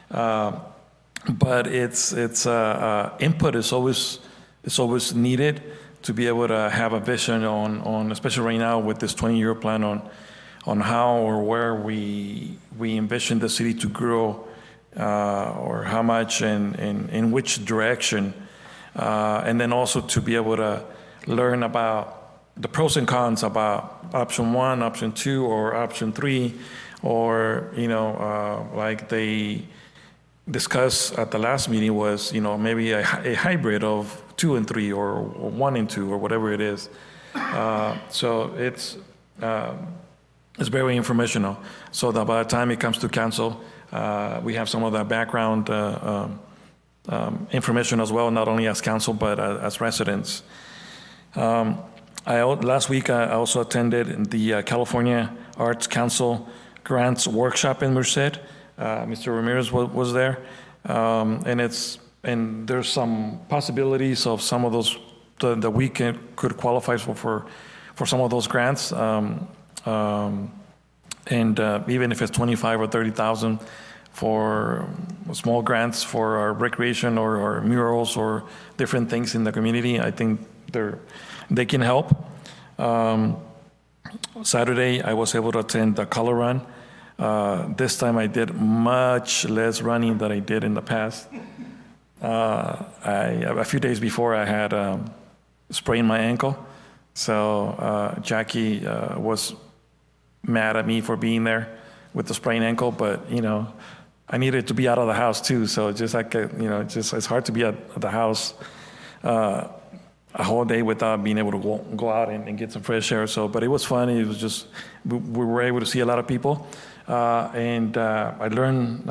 But it's input is always needed to be able to have a vision on especially right now with this 20-year plan on how or where we envision the city to grow, or how much and in which direction. And then also to be able to learn about the pros and cons about option 1, option 2, or option 3, or, like they discussed at the last meeting was, maybe a hybrid of 2 and 3 or 1 and 2 or whatever it is. So it's very informational. So that by the time it comes to council, we have some of that background information as well, not only as council, but as residents. Last week, I also attended the California Arts Council Grants Workshop in Merced. Mr. Ramirez was there. And there's some possibilities of some of those that we could qualify for some of those grants. And even if it's 25 or 30,000 for small grants for our recreation or murals or different things in the community, I think they can help. Saturday, I was able to attend the color run. This time I did much less running than I did in the past. A few days before I had sprained my ankle. So Jackie was mad at me for being there with the sprained ankle, but I needed to be out of the house too. So just like, it's hard to be at the house a whole day without being able to go out and get some fresh air. So, but it was fun. It was just, we were able to see a lot of people. And I learned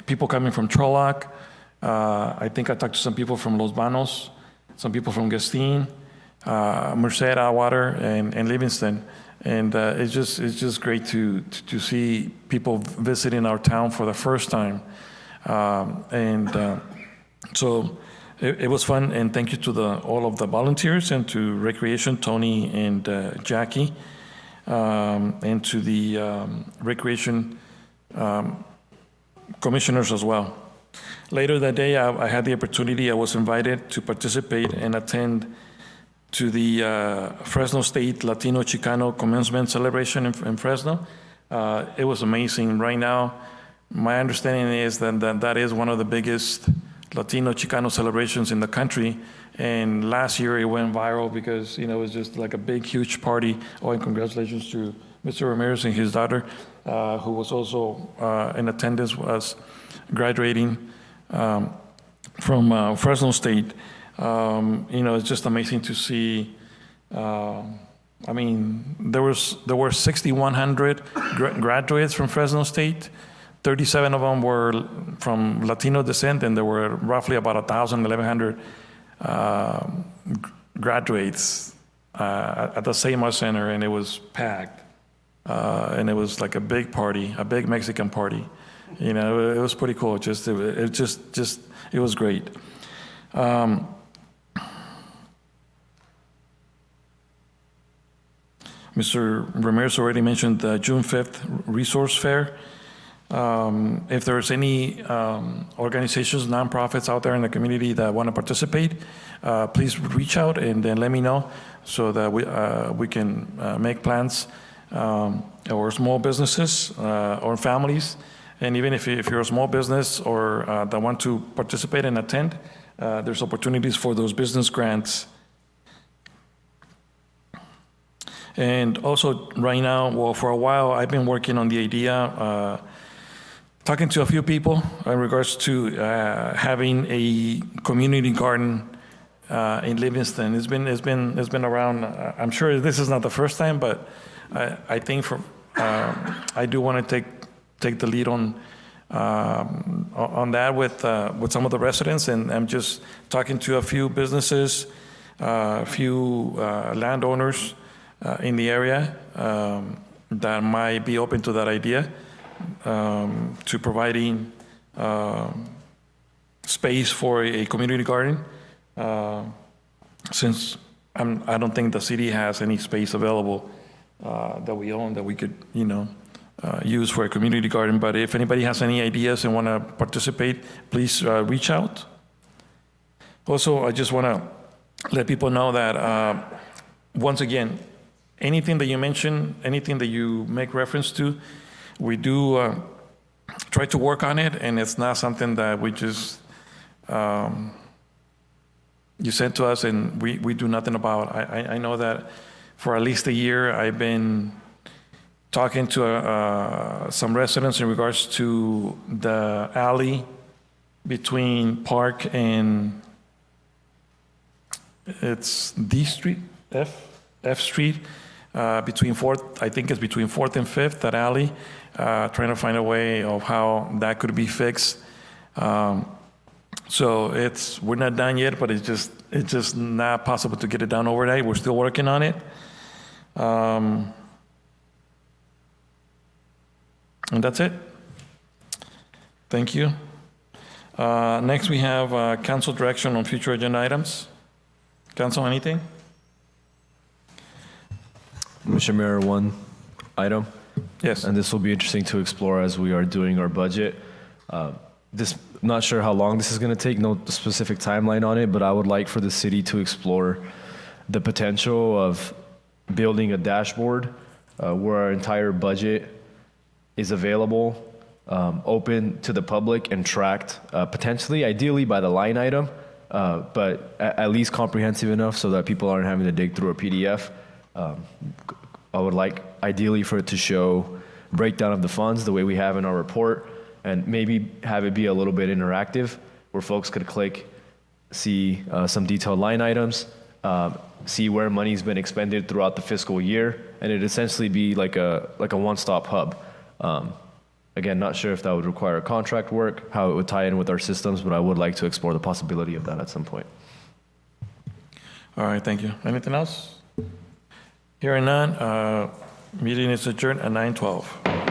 people coming from Trolac. I think I talked to some people from Los Banos, some people from Gastin, Merced, Atwater, and Livingston. And it's just great to see people visiting our town for the first time. So it was fun, and thank you to all of the volunteers and to Recreation, Tony and Jackie, and to the Recreation commissioners as well. Later that day, I had the opportunity, I was invited to participate and attend to the Fresno State Latino Chicano Commencement Celebration in Fresno. It was amazing. Right now, my understanding is that is one of the biggest Latino Chicano celebrations in the country. And last year it went viral because, it was just like a big, huge party. Oh, and congratulations to Mr. Ramirez and his daughter, who was also in attendance, was graduating from Fresno State. It's just amazing to see. There were 6,100 graduates from Fresno State. 37 of them were from Latino descent, and there were roughly about 1,100 graduates at the Seymour Center, and it was packed. And it was like a big party, a big Mexican party. It was pretty cool. It was great. Mr. Ramirez already mentioned the June 5th Resource Fair. If there's any organizations, nonprofits out there in the community that want to participate, please reach out and then let me know so that we can make plans, or small businesses or families. And even if you're a small business or that want to participate and attend, there's opportunities for those business grants. And also right now, well, for a while, I've been working on the idea, talking to a few people in regards to having a community garden in Livingston. It's been around. I'm sure this is not the first time, but I think I do want to take the lead on that with some of the residents, and I'm just talking to a few businesses, a few landowners in the area that might be open to that idea, to providing space for a community garden, since I don't think the city has any space available that we own that we could use for a community garden. But if anybody has any ideas and want to participate, please reach out. Also, I just want to let people know that once again, anything that you mention, anything that you make reference to, we do try to work on it, and it's not something that we just you send to us and we do nothing about. I know that for at least a year I've been talking to some residents in regards to the alley between Park and it's D Street, F Street, between 4th, I think it's between 4th and 5th, that alley, trying to find a way of how that could be fixed. So we're not done yet, but it's just not possible to get it done overnight. We're still working on it. And that's it. Thank you. Next we have council direction on future agenda items. Council, anything? Mr. Mayor, one item. Yes. And this will be interesting to explore as we are doing our budget. Not sure how long this is going to take, no specific timeline on it, but I would like for the city to explore the potential of building a dashboard where our entire budget is available, open to the public and tracked, potentially, ideally by the line item, but at least comprehensive enough so that people aren't having to dig through a PDF. I would like ideally for it to show breakdown of the funds the way we have in our report, and maybe have it be a little bit interactive where folks could click see some detailed line items, see where money's been expended throughout the fiscal year, and it'd essentially be like a one-stop hub. Again, not sure if that would require contract work, how it would tie in with our systems, but I would like to explore the possibility of that at some point. All right, thank you. Anything else? Hearing none, meeting is adjourned at 9:12.